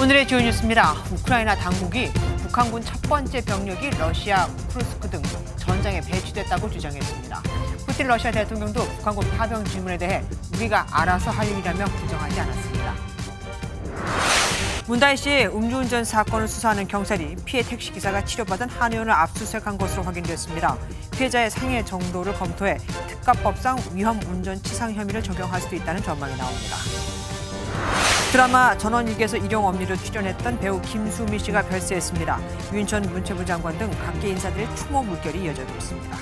오늘의 주요 뉴스입니다. 우크라이나 당국이 북한군 첫 번째 병력이 러시아 쿠르스크 등 전장에 배치됐다고 주장했습니다. 푸틴 러시아 대통령도 북한군 파병 질문에 대해 우리가 알아서 할 일이라며 부정하지 않았습니다. 문다혜 씨의 음주운전 사건을 수사하는 경찰이 피해 택시기사가 치료받은 한의원을 압수수색한 것으로 확인됐습니다. 피해자의 상해 정도를 검토해 특가법상 위험운전치상 혐의를 적용할 수도 있다는 전망이 나옵니다. 드라마 전원일기에서 일용 엄니로 출연했던 배우 김수미 씨가 별세했습니다. 유인천 문체부 장관 등 각계 인사들의 추모 물결이 이어지고 있습니다.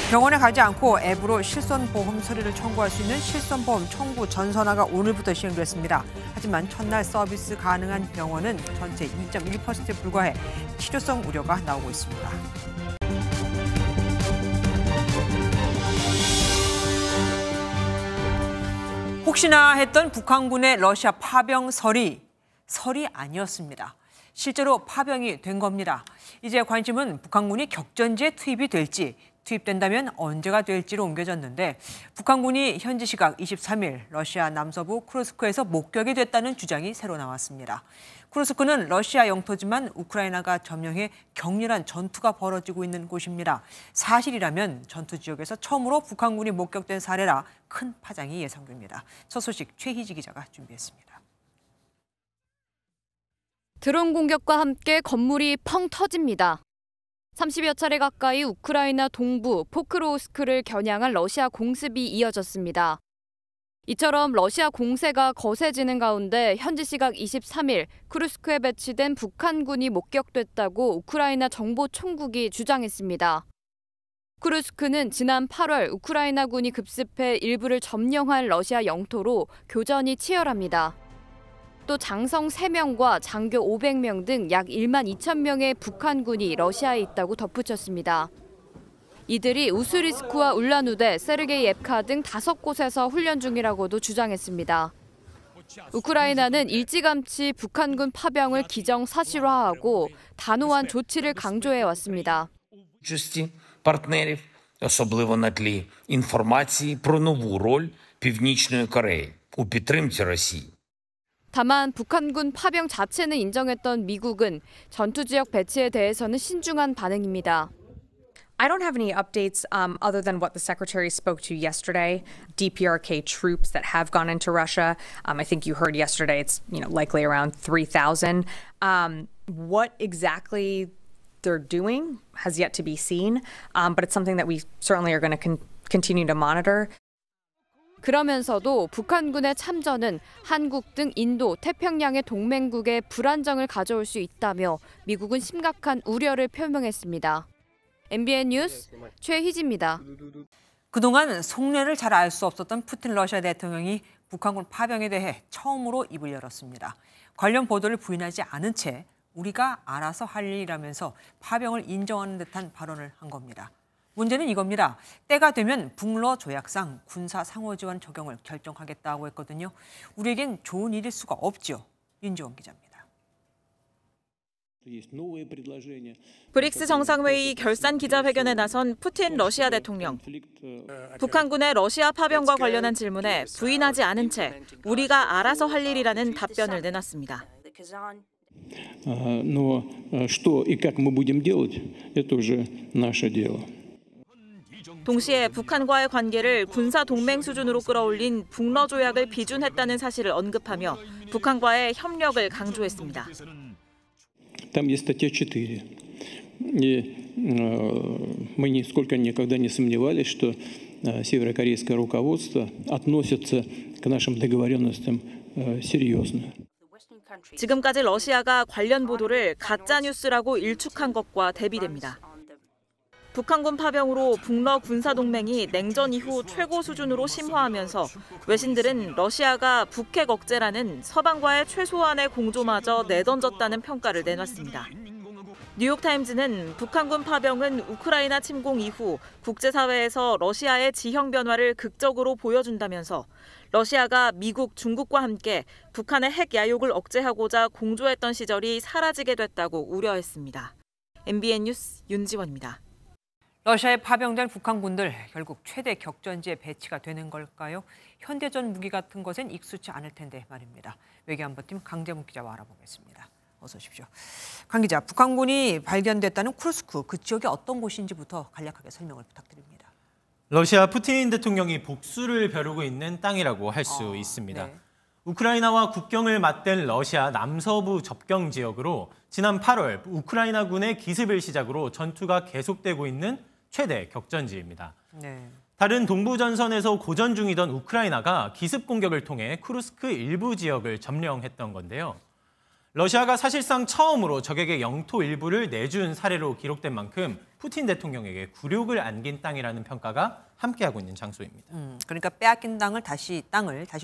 병원에 가지 않고 앱으로 실손보험 서류를 청구할 수 있는 실손보험 청구 전산화가 오늘부터 시행됐습니다. 하지만 첫날 서비스 가능한 병원은 전체 2.1%에 불과해 실효성 우려가 나오고 있습니다. 혹시나 했던 북한군의 러시아 파병설이 아니었습니다. 실제로 파병이 된 겁니다. 이제 관심은 북한군이 격전지에 투입이 될지, 투입된다면 언제가 될지로 옮겨졌는데 북한군이 현지 시각 23일 러시아 남서부 쿠르스크에서 목격이 됐다는 주장이 새로 나왔습니다. 쿠르스크는 러시아 영토지만 우크라이나가 점령해 격렬한 전투가 벌어지고 있는 곳입니다. 사실이라면 전투 지역에서 처음으로 북한군이 목격된 사례라 큰 파장이 예상됩니다. 첫 소식 최희지 기자가 준비했습니다. 드론 공격과 함께 건물이 펑 터집니다. 30여 차례 가까이 우크라이나 동부 포크로우스크를 겨냥한 러시아 공습이 이어졌습니다. 이처럼 러시아 공세가 거세지는 가운데 현지 시각 23일 쿠르스크에 배치된 북한군이 목격됐다고 우크라이나 정보총국이 주장했습니다. 쿠르스크는 지난 8월 우크라이나군이 급습해 일부를 점령한 러시아 영토로 교전이 치열합니다. 또 장성 3명과 장교 500명 등 약 1만 2천 명의 북한군이 러시아에 있다고 덧붙였습니다. 이들이 우스리스크와 울라누데, 세르게이옙카 등 5곳에서 훈련 중이라고도 주장했습니다. 우크라이나는 일찌감치 북한군 파병을 기정사실화하고 단호한 조치를 강조해왔습니다. партнерів, особливо на тлі інформації про нову роль Північної Кореї у підтримці Росії. 다만 북한군 파병 자체는 인정했던 미국은 전투 지역 배치에 대해서는 신중한 반응입니다. I don't have any updates other than what the secretary spoke to yesterday. DPRK troops that have gone into Russia. I think you heard yesterday it's likely around 3,000. What exactly they're doing has yet to be seen, but it's something that we certainly are going to continue to monitor. 그러면서도 북한군의 참전은 한국 등 인도, 태평양의 동맹국에 불안정을 가져올 수 있다며 미국은 심각한 우려를 표명했습니다. MBN 뉴스 최희지입니다. 그동안 속내를 잘 알 수 없었던 푸틴 러시아 대통령이 북한군 파병에 대해 처음으로 입을 열었습니다. 관련 보도를 부인하지 않은 채 우리가 알아서 할 일이라면서 파병을 인정하는 듯한 발언을 한 겁니다. 문제는 이겁니다. 때가 되면 북러 조약상 군사 상호지원 적용을 결정하겠다고 했거든요. 우리에겐 좋은 일일 수가 없죠. 윤지원 기자입니다. 브릭스 정상회의 결산 기자회견에 나선 푸틴 러시아 대통령. 북한군의 러시아 파병과 관련한 질문에 부인하지 않은 채 우리가 알아서 할 일이라는 답변을 내놨습니다. Но что и как мы будем делать, это уже наше дело. 동시에 북한과의 관계를 군사 동맹 수준으로 끌어올린 북러 조약을 비준했다는 사실을 언급하며 북한과의 협력을 강조했습니다. Там есть статья 4. И мы нисколько никогда не сомневались, что северокорейское руководство относится к нашим договоренностям серьезно. 지금까지 러시아가 관련 보도를 가짜뉴스라고 일축한 것과 대비됩니다. 북한군 파병으로 북러 군사동맹이 냉전 이후 최고 수준으로 심화하면서 외신들은 러시아가 북핵 억제라는 서방과의 최소한의 공조마저 내던졌다는 평가를 내놨습니다. 뉴욕타임즈는 북한군 파병은 우크라이나 침공 이후 국제사회에서 러시아의 지형 변화를 극적으로 보여준다면서 러시아가 미국, 중국과 함께 북한의 핵 야욕을 억제하고자 공조했던 시절이 사라지게 됐다고 우려했습니다. MBN 뉴스 윤지원입니다. 러시아에 파병된 북한군들 결국 최대 격전지에 배치가 되는 걸까요? 현대전 무기 같은 것엔 익숙치 않을 텐데 말입니다. 외교안보팀 강재묵 기자와 알아보겠습니다. 어서 오십시오. 강 기자, 북한군이 발견됐다는 쿠르스크, 그 지역이 어떤 곳인지부터 간략하게 설명을 부탁드립니다. 러시아 푸틴 대통령이 복수를 벼르고 있는 땅이라고 할 수 있습니다. 네. 우크라이나와 국경을 맞댄 러시아 남서부 접경 지역으로 지난 8월 우크라이나군의 기습을 시작으로 전투가 계속되고 있는 최대 격전지입니다. 네. 다른 동부 전선에서 고전 중이던 우크라이나가 기습 공격을 통해 쿠르스크 일부 지역을 점령했던 건데요. 러시아가 사실상 처음으로 적에게 영토 일부를 내준 사례로 기록된 만큼 푸틴 대통령에게 굴욕을 안긴 땅이라는 평가가 함께하고 있는 장소입니다. 그러니까 빼앗긴 땅을 다시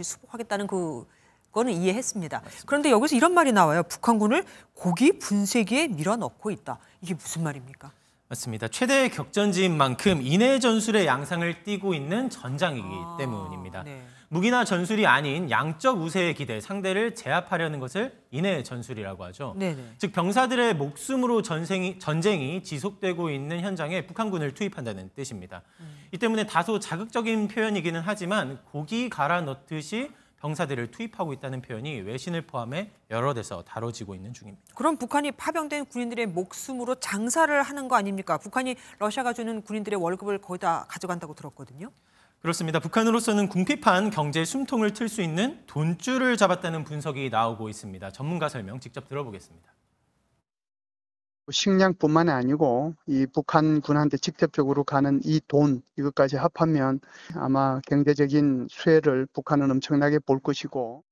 수복하겠다는 그거는 이해했습니다. 그런데 여기서 이런 말이 나와요. 북한군을 고기 분쇄기에 밀어넣고 있다. 이게 무슨 말입니까? 맞습니다. 최대 격전지인 만큼 인해 전술의 양상을 띠고 있는 전장이기 때문입니다. 네. 무기나 전술이 아닌 양적 우세에 기대 상대를 제압하려는 것을 인해 전술이라고 하죠. 네네. 즉 병사들의 목숨으로 전쟁이 지속되고 있는 현장에 북한군을 투입한다는 뜻입니다. 이 때문에 다소 자극적인 표현이기는 하지만 고기 갈아 넣듯이 병사들을 투입하고 있다는 표현이 외신을 포함해 여러 데서 다뤄지고 있는 중입니다. 그럼 북한이 파병된 군인들의 목숨으로 장사를 하는 거 아닙니까? 북한이 러시아가 주는 군인들의 월급을 거의 다 가져간다고 들었거든요. 그렇습니다. 북한으로서는 궁핍한 경제 숨통을 틀 수 있는 돈줄을 잡았다는 분석이 나오고 있습니다. 전문가 설명 직접 들어보겠습니다. 식량뿐만 아니고 이 북한군한테 직접적으로 가는 이 돈, 이것까지 합하면 아마 경제적인 수혜를 북한은 엄청나게 볼 것이고.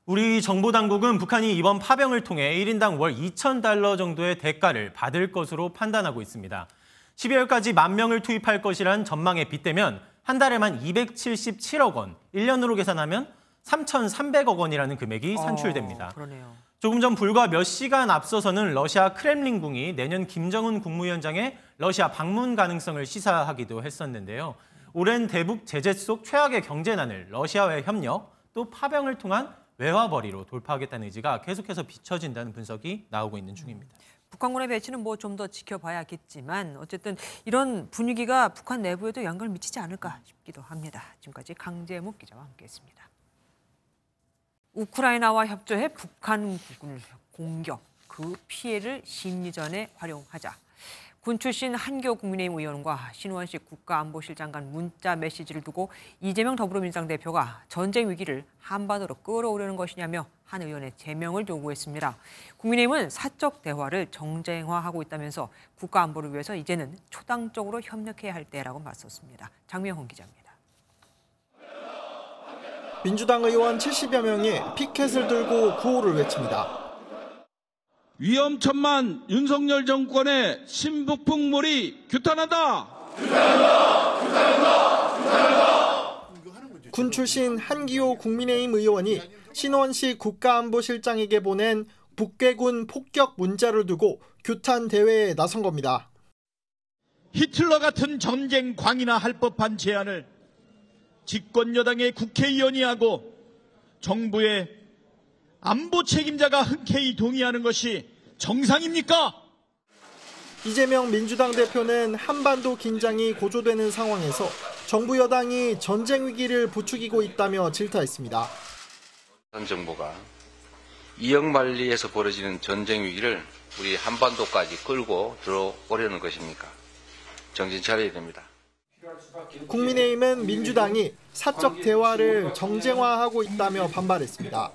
우리 정보당국은 북한이 이번 파병을 통해 1인당 월 $2,000 정도의 대가를 받을 것으로 판단하고 있습니다. 12월까지 10,000명을 투입할 것이란 전망에 빗대면 한 달에만 277억 원, 1년으로 계산하면 3,300억 원이라는 금액이 산출됩니다. 그러네요. 조금 전 불과 몇 시간 앞서서는 러시아 크렘린궁이 내년 김정은 국무위원장의 러시아 방문 가능성을 시사하기도 했었는데요. 오랜 대북 제재 속 최악의 경제난을 러시아와의 협력, 또 파병을 통한 외화벌이로 돌파하겠다는 의지가 계속해서 비춰진다는 분석이 나오고 있는 중입니다. 북한군의 배치는 좀 더 지켜봐야겠지만 어쨌든 이런 분위기가 북한 내부에도 영향을 미치지 않을까 싶기도 합니다. 지금까지 강재묵 기자와 함께했습니다. 우크라이나와 협조해 북한군을 공격, 그 피해를 심리전에 활용하자. 군 출신 한교 국민의힘 의원과 신원식 국가안보실장 간 문자 메시지를 두고 이재명 더불어민주당 대표가 전쟁 위기를 한반도로 끌어오려는 것이냐며 한 의원의 제명을 요구했습니다. 국민의힘은 사적 대화를 정쟁화하고 있다면서 국가안보를 위해서 이제는 초당적으로 협력해야 할 때라고 맞섰습니다. 장명훈 기자입니다. 민주당 의원 70여 명이 피켓을 들고 구호를 외칩니다. 위험천만 윤석열 정권의 신북풍물이 규탄한다. 군 출신 한기호 국민의힘 의원이 신원식 국가안보실장에게 보낸 북괴군 폭격 문자를 두고 규탄 대회에 나선 겁니다. 히틀러 같은 전쟁 광이나 할 법한 제안을 집권 여당의 국회의원이 하고 정부의 안보 책임자가 흔쾌히 동의하는 것이 정상입니까? 이재명 민주당 대표는 한반도 긴장이 고조되는 상황에서 정부 여당이 전쟁 위기를 부추기고 있다며 질타했습니다. 현 정부가 이역만리에서 벌어지는 전쟁 위기를 우리 한반도까지 끌고 들어오려는 것입니까? 정신 차려야 됩니다. 국민의힘은 민주당이 사적 대화를 정쟁화하고 있다며 반발했습니다.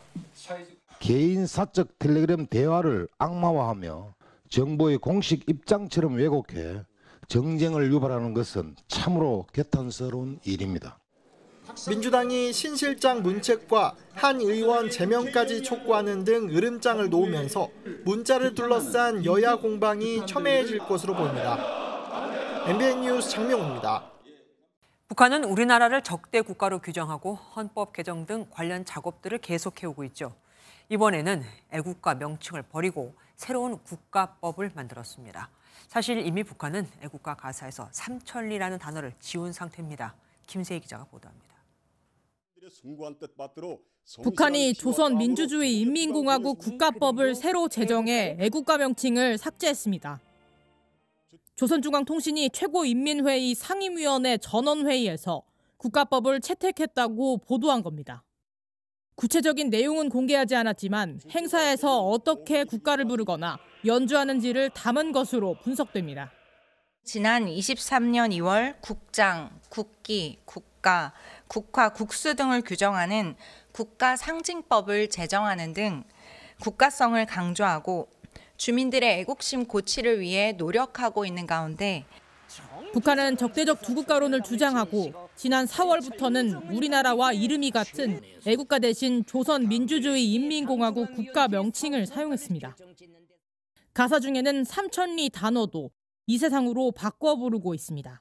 개인 사적 텔레그램 대화를 악마화하며 정부의 공식 입장처럼 왜곡해 정쟁을 유발하는 것은 참으로 개탄스러운 일입니다. 민주당이 신 실장 문책과 한 의원 제명까지 촉구하는 등 으름장을 놓으면서 문자를 둘러싼 여야 공방이 첨예해질 것으로 보입니다. MBN 뉴스 장명호입니다. 북한은 우리나라를 적대 국가로 규정하고 헌법 개정 등 관련 작업들을 계속해오고 있죠. 이번에는 애국가 명칭을 버리고 새로운 국가법을 만들었습니다. 사실 이미 북한은 애국가 가사에서 삼천리라는 단어를 지운 상태입니다. 김세희 기자가 보도합니다. 북한이 조선민주주의인민공화국 국가법을 새로 제정해 애국가 명칭을 삭제했습니다. 조선중앙통신이 최고인민회의 상임위원회 전원회의에서 국가법을 채택했다고 보도한 겁니다. 구체적인 내용은 공개하지 않았지만 행사에서 어떻게 국가를 부르거나 연주하는지를 담은 것으로 분석됩니다. 지난 23년 2월 국장, 국기, 국가, 국화, 국수 등을 규정하는 국가상징법을 제정하는 등 국가성을 강조하고 주민들의 애국심 고취를 위해 노력하고 있는 가운데 북한은 적대적 두 국가론을 주장하고 지난 4월부터는 우리나라와 이름이 같은 애국가 대신 조선민주주의인민공화국 국가 명칭을 사용했습니다. 가사 중에는 삼천리 단어도 이 세상으로 바꿔 부르고 있습니다.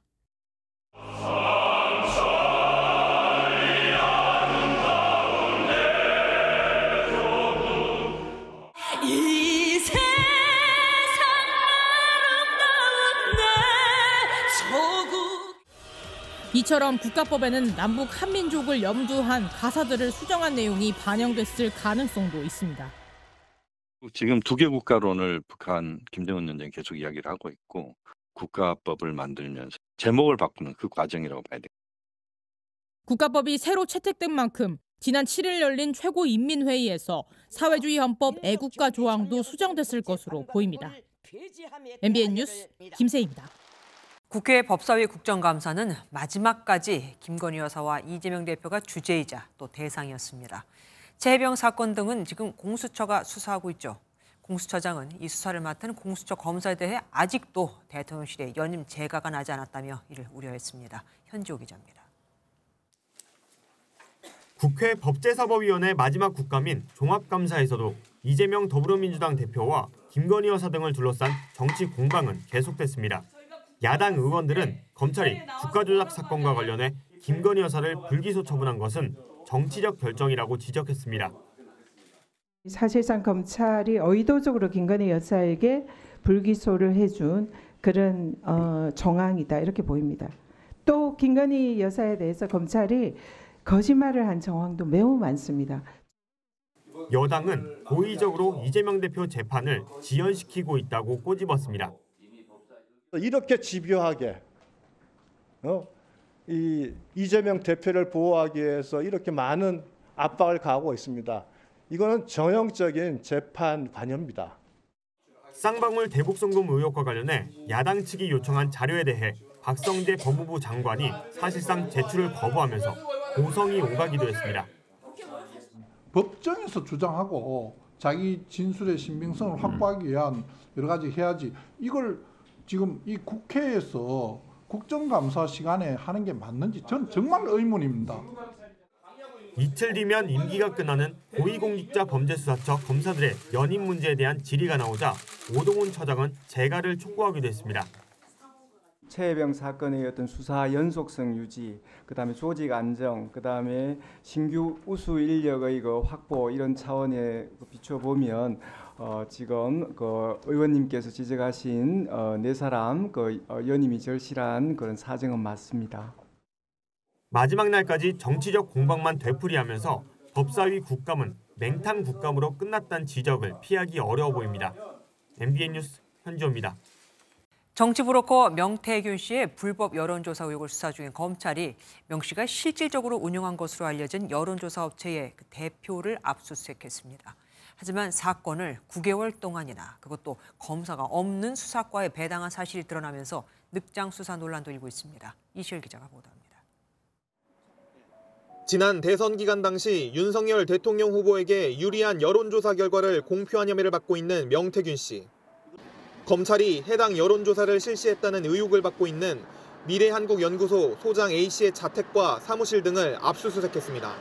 이처럼 국가법에는 남북 한민족을 염두한 가사들을 수정한 내용이 반영됐을 가능성도 있습니다. 지금 두 개 국가론을 북한 김정은 위원장이 계속 이야기를 하고 있고 국가법을 만들면서 제목을 바꾸는 그 과정이라고 봐야 돼요. 국가법이 새로 채택된 만큼 지난 7일 열린 최고인민회의에서 사회주의 헌법 애국가 조항도 수정됐을 것으로 보입니다. MBN 뉴스 김세희입니다. 국회 법사위 국정감사는 마지막까지 김건희 여사와 이재명 대표가 주제이자 또 대상이었습니다. 재해병 사건 등은 지금 공수처가 수사하고 있죠. 공수처장은 이 수사를 맡은 공수처 검사에 대해 아직도 대통령실에 연임 재가가 나지 않았다며 이를 우려했습니다. 현지호 기자입니다. 국회 법제사법위원회 마지막 국감인 종합감사에서도 이재명 더불어민주당 대표와 김건희 여사 등을 둘러싼 정치 공방은 계속됐습니다. 야당 의원들은 검찰이 주가조작 사건과 관련해 김건희 여사를 불기소 처분한 것은 정치적 결정이라고 지적했습니다. 사실상 검찰이 의도적으로 김건희 여사에게 불기소를 해준 그런 정황이다 이렇게 보입니다. 또 김건희 여사에 대해서 검찰이 거짓말을 한 정황도 매우 많습니다. 여당은 고의적으로 이재명 대표 재판을 지연시키고 있다고 꼬집었습니다. 이렇게 집요하게 이재명 대표를 보호하기 위해서 이렇게 많은 압박을 가하고 있습니다. 이거는 전형적인 재판 관여입니다. 쌍방울 대북송금 의혹과 관련해 야당 측이 요청한 자료에 대해 박성재 법무부 장관이 사실상 제출을 거부하면서 고성이 오가기도 했습니다. 법정에서 주장하고 자기 진술의 신빙성을 확보하기 위한 여러 가지 해야지 이걸 지금 이 국회에서 국정감사 시간에 하는 게 맞는지 전 정말 의문입니다. 이틀 뒤면 임기가 끝나는 고위공직자범죄수사처 검사들의 연임 문제에 대한 질의가 나오자 오동훈 처장은 재가를 촉구하기도 했습니다. 최해병 사건의 어떤 수사 연속성 유지, 그다음에 조직 안정, 그다음에 신규 우수 인력의 확보 이런 차원에 비춰보면 지금 의원님께서 지적하신 네 사람 연임이 절실한 그런 사정은 맞습니다. 마지막 날까지 정치적 공방만 되풀이하면서 법사위 국감은 맹탕 국감으로 끝났다는 지적을 피하기 어려워 보입니다. MBN 뉴스 현지호입니다. 정치 브로커 명태균 씨의 불법 여론조사 의혹을 수사 중인 검찰이 명 씨가 실질적으로 운영한 것으로 알려진 여론조사 업체의 대표를 압수수색했습니다. 하지만 사건을 9개월 동안이나 그것도 검사가 없는 수사과에 배당한 사실이 드러나면서 늑장 수사 논란도 일고 있습니다. 이시열 기자가 보도합니다. 지난 대선 기간 당시 윤석열 대통령 후보에게 유리한 여론조사 결과를 공표한 혐의를 받고 있는 명태균 씨. 검찰이 해당 여론조사를 실시했다는 의혹을 받고 있는 미래한국연구소 소장 A씨의 자택과 사무실 등을 압수수색했습니다.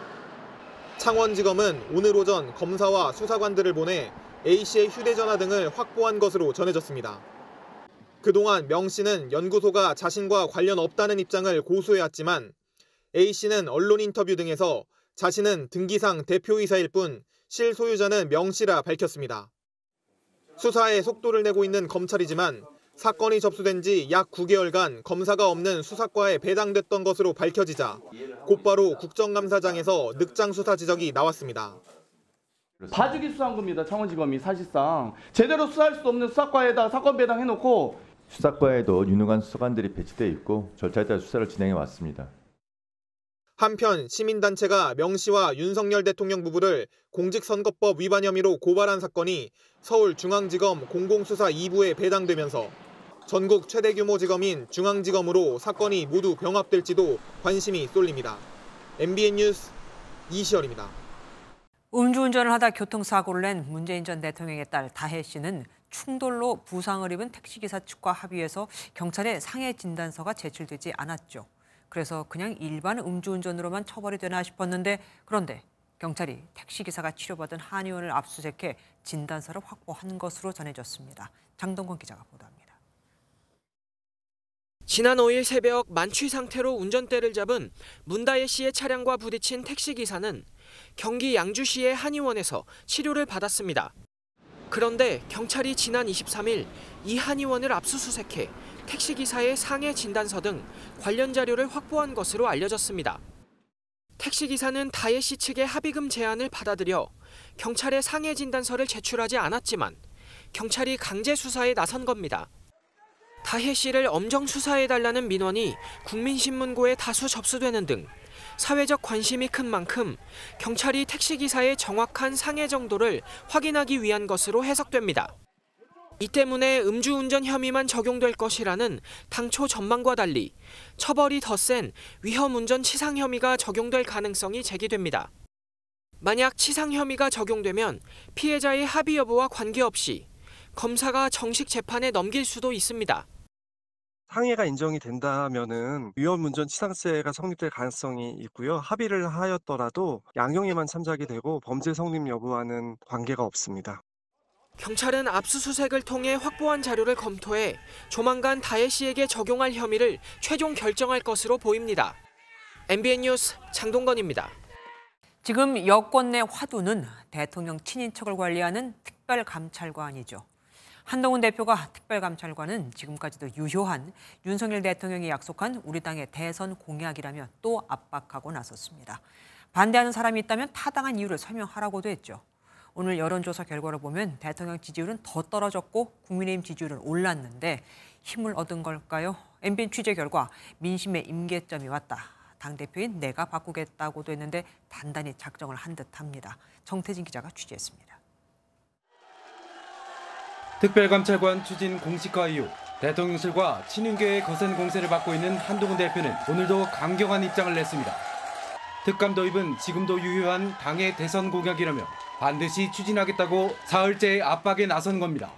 창원지검은 오늘 오전 검사와 수사관들을 보내 A씨의 휴대전화 등을 확보한 것으로 전해졌습니다. 그동안 명 씨는 연구소가 자신과 관련 없다는 입장을 고수해왔지만 A씨는 언론 인터뷰 등에서 자신은 등기상 대표이사일 뿐 실소유자는 명 씨라 밝혔습니다. 수사에 속도를 내고 있는 검찰이지만 사건이 접수된 지 약 9개월간 검사가 없는 수사과에 배당됐던 것으로 밝혀지자 곧바로 국정감사장에서 늑장 수사 지적이 나왔습니다. 봐주기 수사한 겁니다. 창원지검이 사실상 제대로 수사할 수 없는 수사과에다 사건 배당해놓고 수사과에도 유능한 수사관들이 배치돼 있고 절차에 따라 수사를 진행해 왔습니다. 한편 시민단체가 명 씨와 윤석열 대통령 부부를 공직선거법 위반 혐의로 고발한 사건이 서울중앙지검 공공수사 2부에 배당되면서 전국 최대 규모 지검인 중앙지검으로 사건이 모두 병합될지도 관심이 쏠립니다. MBN 뉴스 이시열입니다. 음주운전을 하다 교통사고를 낸 문재인 전 대통령의 딸 다혜 씨는 충돌로 부상을 입은 택시기사 측과 합의해서 경찰에 상해 진단서가 제출되지 않았죠. 그래서 그냥 일반 음주운전으로만 처벌이 되나 싶었는데 그런데 경찰이 택시기사가 치료받은 한 의원을 압수수색해 진단서를 확보한 것으로 전해졌습니다. 장동건 기자가 보도합니다. 지난 5일 새벽 만취 상태로 운전대를 잡은 문다혜 씨의 차량과 부딪힌 택시기사는 경기 양주시의 한의원에서 치료를 받았습니다. 그런데 경찰이 지난 23일 이 한의원을 압수수색해 택시기사의 상해 진단서 등 관련 자료를 확보한 것으로 알려졌습니다. 택시기사는 다혜 씨 측의 합의금 제안을 받아들여 경찰에 상해 진단서를 제출하지 않았지만 경찰이 강제 수사에 나선 겁니다. 다혜 씨를 엄정 수사해달라는 민원이 국민신문고에 다수 접수되는 등 사회적 관심이 큰 만큼 경찰이 택시기사의 정확한 상해 정도를 확인하기 위한 것으로 해석됩니다. 이 때문에 음주운전 혐의만 적용될 것이라는 당초 전망과 달리 처벌이 더 센 위험운전 치상 혐의가 적용될 가능성이 제기됩니다. 만약 치상 혐의가 적용되면 피해자의 합의 여부와 관계없이 검사가 정식 재판에 넘길 수도 있습니다. 상해가 인정이 된다면은 위험운전 치상죄가 성립될 가능성이 있고요. 합의를 하였더라도 양형에만 참작이 되고 범죄 성립 여부와는 관계가 없습니다. 경찰은 압수수색을 통해 확보한 자료를 검토해 조만간 다혜 씨에게 적용할 혐의를 최종 결정할 것으로 보입니다. MBN 뉴스 장동건입니다. 지금 여권 내 화두는 대통령 친인척을 관리하는 특별감찰관이죠. 한동훈 대표가 특별감찰관은 지금까지도 유효한 윤석열 대통령이 약속한 우리 당의 대선 공약이라며 또 압박하고 나섰습니다. 반대하는 사람이 있다면 타당한 이유를 설명하라고도 했죠. 오늘 여론조사 결과를 보면 대통령 지지율은 더 떨어졌고 국민의힘 지지율은 올랐는데 힘을 얻은 걸까요? MBN 취재 결과 민심의 임계점이 왔다. 당대표인 내가 바꾸겠다고도 했는데 단단히 작정을 한 듯합니다. 정태진 기자가 취재했습니다. 특별감찰관 추진 공식화 이후 대통령실과 친윤계의 거센 공세를 받고 있는 한동훈 대표는 오늘도 강경한 입장을 냈습니다. 특감 도입은 지금도 유효한 당의 대선 공약이라며 반드시 추진하겠다고 사흘째 압박에 나선 겁니다.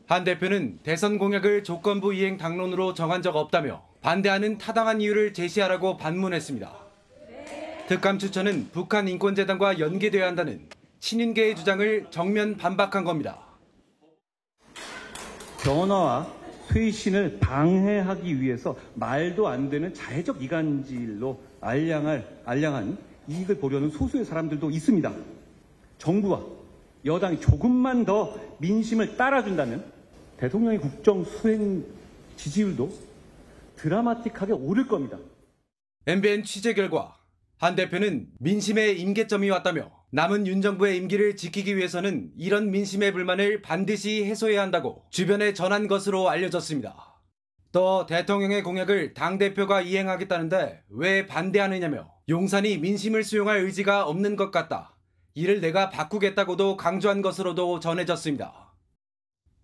한 대표는 대선 공약을 조건부 이행 당론으로 정한 적 없다며 반대하는 타당한 이유를 제시하라고 반문했습니다. 특감 추천은 북한 인권재단과 연계돼야 한다는 친윤계의 주장을 정면 반박한 겁니다. 변화와推신을 방해하기 위해서 말도 안 되는 자해적 이간질로 알량한 이익을 보려는 소수의 사람들도 있습니다. 정부와 여당이 조금만 더 민심을 따라준다면 대통령의 국정 수행 지지율도 드라마틱하게 오를 겁니다. MBN 취재 결과 한 대표는 민심의 임계점이 왔다며 남은 윤 정부의 임기를 지키기 위해서는 이런 민심의 불만을 반드시 해소해야 한다고 주변에 전한 것으로 알려졌습니다. 또 대통령의 공약을 당대표가 이행하겠다는데 왜 반대하느냐며 용산이 민심을 수용할 의지가 없는 것 같다. 이를 내가 바꾸겠다고도 강조한 것으로도 전해졌습니다.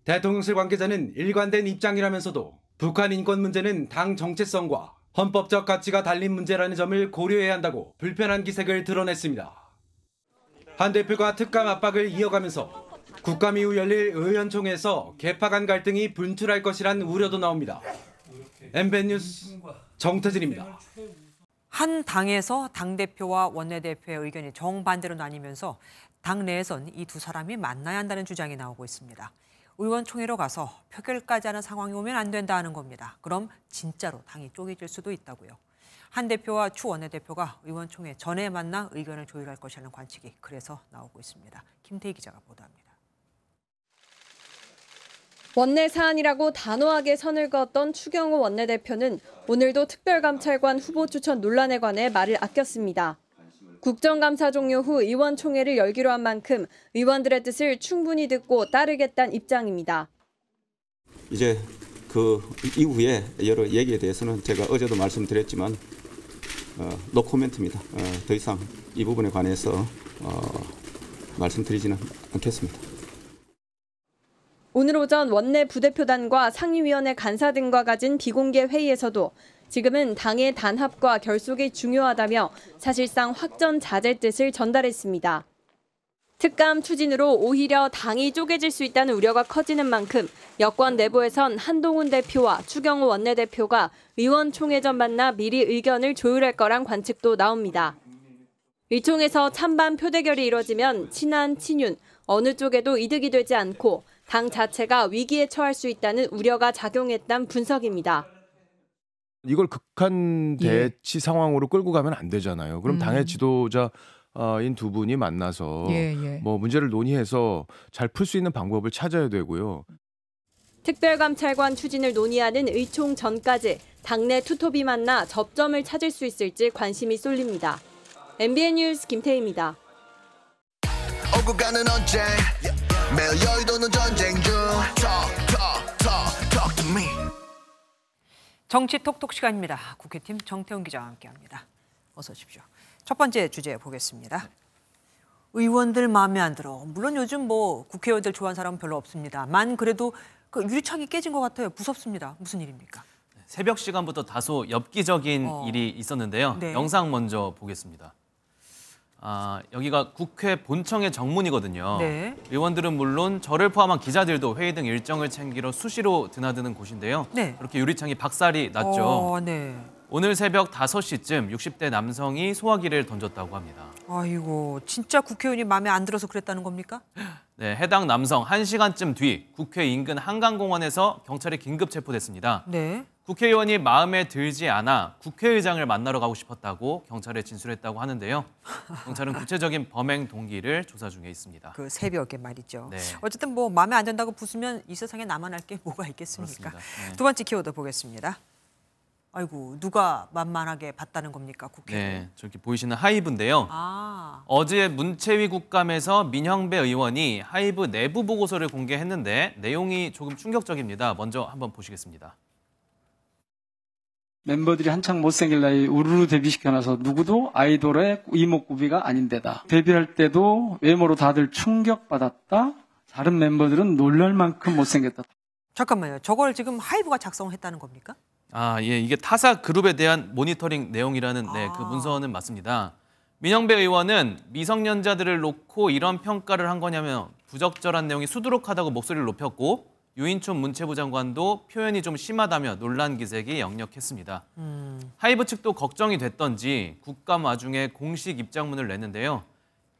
대통령실 관계자는 일관된 입장이라면서도 북한 인권 문제는 당 정체성과 헌법적 가치가 달린 문제라는 점을 고려해야 한다고 불편한 기색을 드러냈습니다. 한 대표가 특감 압박을 이어가면서 국감 이후 열릴 의원총회에서 개파 간 갈등이 분출할 것이란 우려도 나옵니다. MBN 뉴스 정태진입니다. 한 당에서 당대표와 원내대표의 의견이 정반대로 나뉘면서 당 내에선 이 두 사람이 만나야 한다는 주장이 나오고 있습니다. 의원총회로 가서 표결까지 하는 상황이 오면 안 된다 하는 겁니다. 그럼 진짜로 당이 쪼개질 수도 있다고요. 한 대표와 추 원내대표가 의원총회 전에 만나 의견을 조율할 것이라는 관측이 그래서 나오고 있습니다. 김태희 기자가 보도합니다. 원내 사안이라고 단호하게 선을 그었던 추경호 원내대표는 오늘도 특별감찰관 후보 추천 논란에 관해 말을 아꼈습니다. 국정감사 종료 후 의원총회를 열기로 한 만큼 의원들의 뜻을 충분히 듣고 따르겠다는 입장입니다. 이제 그 이후에 여러 얘기에 대해서는 제가 어제도 말씀드렸지만 노 코멘트입니다. 더 이상 이 부분에 관해서 말씀드리지는 않겠습니다. 오늘 오전 원내 부대표단과 상임위원회 간사 등과 가진 비공개 회의에서도 지금은 당의 단합과 결속이 중요하다며 사실상 확전 자제 뜻을 전달했습니다. 특감 추진으로 오히려 당이 쪼개질 수 있다는 우려가 커지는 만큼 여권 내부에선 한동훈 대표와 추경호 원내대표가 의원총회전 만나 미리 의견을 조율할 거란 관측도 나옵니다. 의총에서 찬반 표대결이 이뤄지면 친한, 친윤, 어느 쪽에도 이득이 되지 않고 당 자체가 위기에 처할 수 있다는 우려가 작용했다는 분석입니다. 이걸 극한 대치 상황으로 끌고 가면 안 되잖아요. 그럼 당의 지도자인 두 분이 만나서 뭐 문제를 논의해서 잘 풀 수 있는 방법을 찾아야 되고요. 특별감찰관 추진을 논의하는 의총 전까지 당내 투톱이 만나 접점을 찾을 수 있을지 관심이 쏠립니다. MBN 뉴스 김태희입니다. 오고 가는 언제 매일 여의도는 전쟁 중 Talk to me. 정치 톡톡 시간입니다. 국회팀 정태훈 기자와 함께합니다. 어서 오십시오. 첫 번째 주제 보겠습니다. 의원들 마음에 안 들어. 물론 요즘 뭐 국회의원들 좋아하는 사람은 별로 없습니다만 그래도 그 유리창이 깨진 것 같아요. 무섭습니다. 무슨 일입니까? 새벽 시간부터 다소 엽기적인 일이 있었는데요. 네. 영상 먼저 보겠습니다. 여기가 국회 본청의 정문이거든요. 네. 의원들은 물론 저를 포함한 기자들도 회의 등 일정을 챙기러 수시로 드나드는 곳인데요. 네. 그렇게 유리창이 박살이 났죠. 네. 오늘 새벽 5시쯤 60대 남성이 소화기를 던졌다고 합니다. 아이고, 진짜 국회의원이 마음에 안 들어서 그랬다는 겁니까? 네, 해당 남성 1시간쯤 뒤 국회 인근 한강공원에서 경찰에 긴급 체포됐습니다. 네. 국회의원이 마음에 들지 않아 국회의장을 만나러 가고 싶었다고 경찰에 진술했다고 하는데요. 경찰은 구체적인 범행 동기를 조사 중에 있습니다. 그 새벽에 말이죠. 네. 어쨌든 뭐 마음에 안 든다고 부수면 이 세상에 남아날 게 뭐가 있겠습니까? 네. 두 번째 키워드 보겠습니다. 아이고, 누가 만만하게 봤다는 겁니까, 국회? 네, 저렇게 보이시는 하이브인데요. 어제 문체위 국감에서 민형배 의원이 하이브 내부 보고서를 공개했는데 내용이 조금 충격적입니다. 먼저 한번 보시겠습니다. 멤버들이 한창 못생길 나이 우르르 데뷔시켜놔서 누구도 아이돌의 이목구비가 아닌데다. 데뷔할 때도 외모로 다들 충격받았다. 다른 멤버들은 놀랄 만큼 못생겼다. 잠깐만요. 저걸 지금 하이브가 작성했다는 겁니까? 예, 이게 타사 그룹에 대한 모니터링 내용이라는 그 문서는 맞습니다. 민형배 의원은 미성년자들을 놓고 이런 평가를 한 거냐면 부적절한 내용이 수두룩하다고 목소리를 높였고 유인촌 문체부 장관도 표현이 좀 심하다며 논란 기색이 역력했습니다. 하이브 측도 걱정이 됐던지 국감 와중에 공식 입장문을 냈는데요.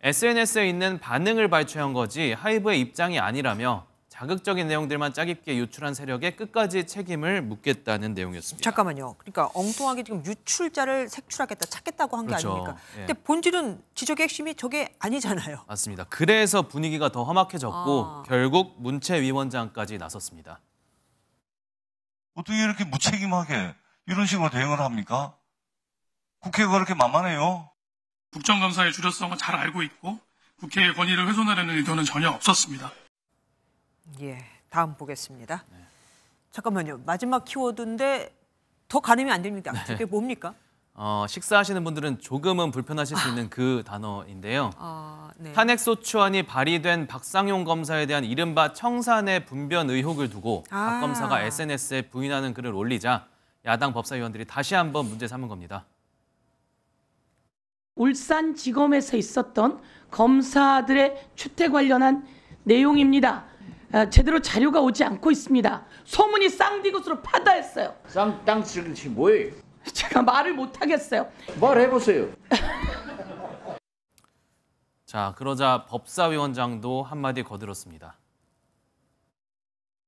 SNS에 있는 반응을 발췌한 거지 하이브의 입장이 아니라며 자극적인 내용들만 짜깁기에 유출한 세력에 끝까지 책임을 묻겠다는 내용이었습니다. 잠깐만요. 그러니까 엉뚱하게 지금 유출자를 색출하겠다, 찾겠다고 한 게 그렇죠. 아닙니까? 예. 근데 본질은 지적의 핵심이 저게 아니잖아요. 맞습니다. 그래서 분위기가 더 험악해졌고 결국 문체위원장까지 나섰습니다. 어떻게 이렇게 무책임하게 이런 식으로 대응을 합니까? 국회가 그렇게 만만해요? 국정감사의 주요성은 잘 알고 있고 국회의 권위를 훼손하려는 의도는 전혀 없었습니다. 예, 다음 보겠습니다. 잠깐만요. 마지막 키워드인데 더 가늠이 안 됩니다. 그게 뭡니까? 식사하시는 분들은 조금은 불편하실 수 있는 그 단어인데요. 네. 탄핵소추안이 발의된 박상용 검사에 대한 이른바 청산의 분변 의혹을 두고 박 검사가 SNS에 부인하는 글을 올리자 야당 법사위원들이 다시 한번 문제 삼은 겁니다. 울산지검에서 있었던 검사들의 추태 관련한 내용입니다. 제대로 자료가 오지 않고 있습니다. 소문이 쌍디귿으로 파다했어요. 쌍땅스릇이 뭐예요? 제가 말을 못하겠어요. 말해보세요. 자, 그러자 법사위원장도 한마디 거들었습니다.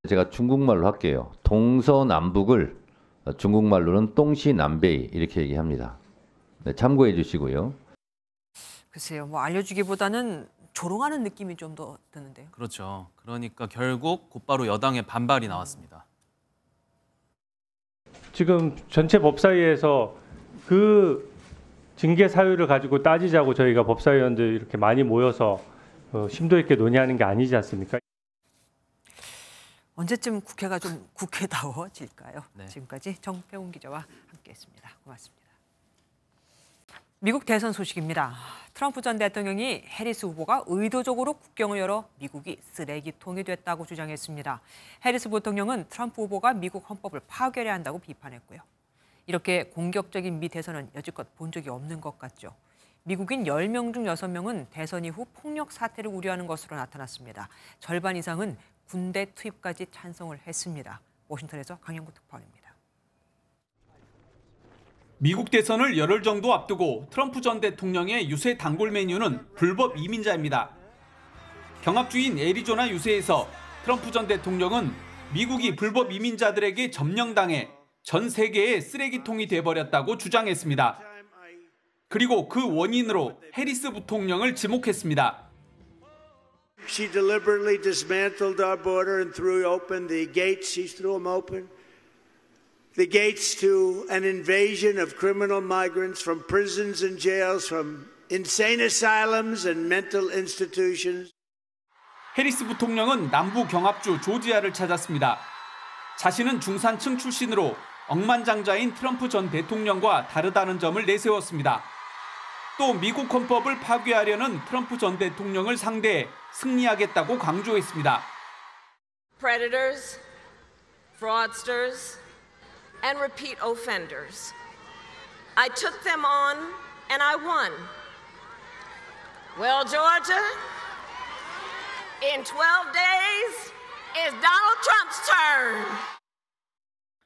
제가 중국말로 할게요. 동서남북을 중국말로는 똥시남베이 이렇게 얘기합니다. 네, 참고해 주시고요. 글쎄요. 뭐 알려주기보다는 조롱하는 느낌이 좀 더 드는데요. 그렇죠. 그러니까 결국 곧바로 여당의 반발이 나왔습니다. 지금 전체 법사위에서 그 징계 사유를 가지고 따지자고 저희가 법사위원들 이렇게 많이 모여서 심도 있게 논의하는 게 아니지 않습니까? 언제쯤 국회가 좀 국회다워질까요? 네. 지금까지 정배웅 기자와 함께했습니다. 고맙습니다. 미국 대선 소식입니다. 트럼프 전 대통령이 해리스 후보가 의도적으로 국경을 열어 미국이 쓰레기통이 됐다고 주장했습니다. 해리스 부통령은 트럼프 후보가 미국 헌법을 파괴해야 한다고 비판했고요. 이렇게 공격적인 미 대선은 여지껏 본 적이 없는 것 같죠. 미국인 10명 중 6명은 대선 이후 폭력 사태를 우려하는 것으로 나타났습니다. 절반 이상은 군대 투입까지 찬성을 했습니다. 워싱턴에서 강영구 특파원입니다. 미국 대선을 열흘 정도 앞두고 트럼프 전 대통령의 유세 단골 메뉴는 불법 이민자입니다. 경합주인 애리조나 유세에서 트럼프 전 대통령은 미국이 불법 이민자들에게 점령당해 전 세계의 쓰레기통이 돼버렸다고 주장했습니다. 그리고 그 원인으로 해리스 부통령을 지목했습니다. She deliberately dismantled our border and threw open the gates. She threw them open. The gates to an invasion of criminal migrants from prisons and jails, from insane asylums and mental institutions. 해리스 부통령은 남부 경합주 조지아를 찾았습니다. 자신은 중산층 출신으로 억만장자인 트럼프 전 대통령과 다르다는 점을 내세웠습니다. 또 미국 헌법을 파괴하려는 트럼프 전 대통령을 상대해 승리하겠다고 강조했습니다. Predators, fraudsters, and repeat offenders. I took them on and I won. Well, Georgia, in 12 days is Donald Trump's turn.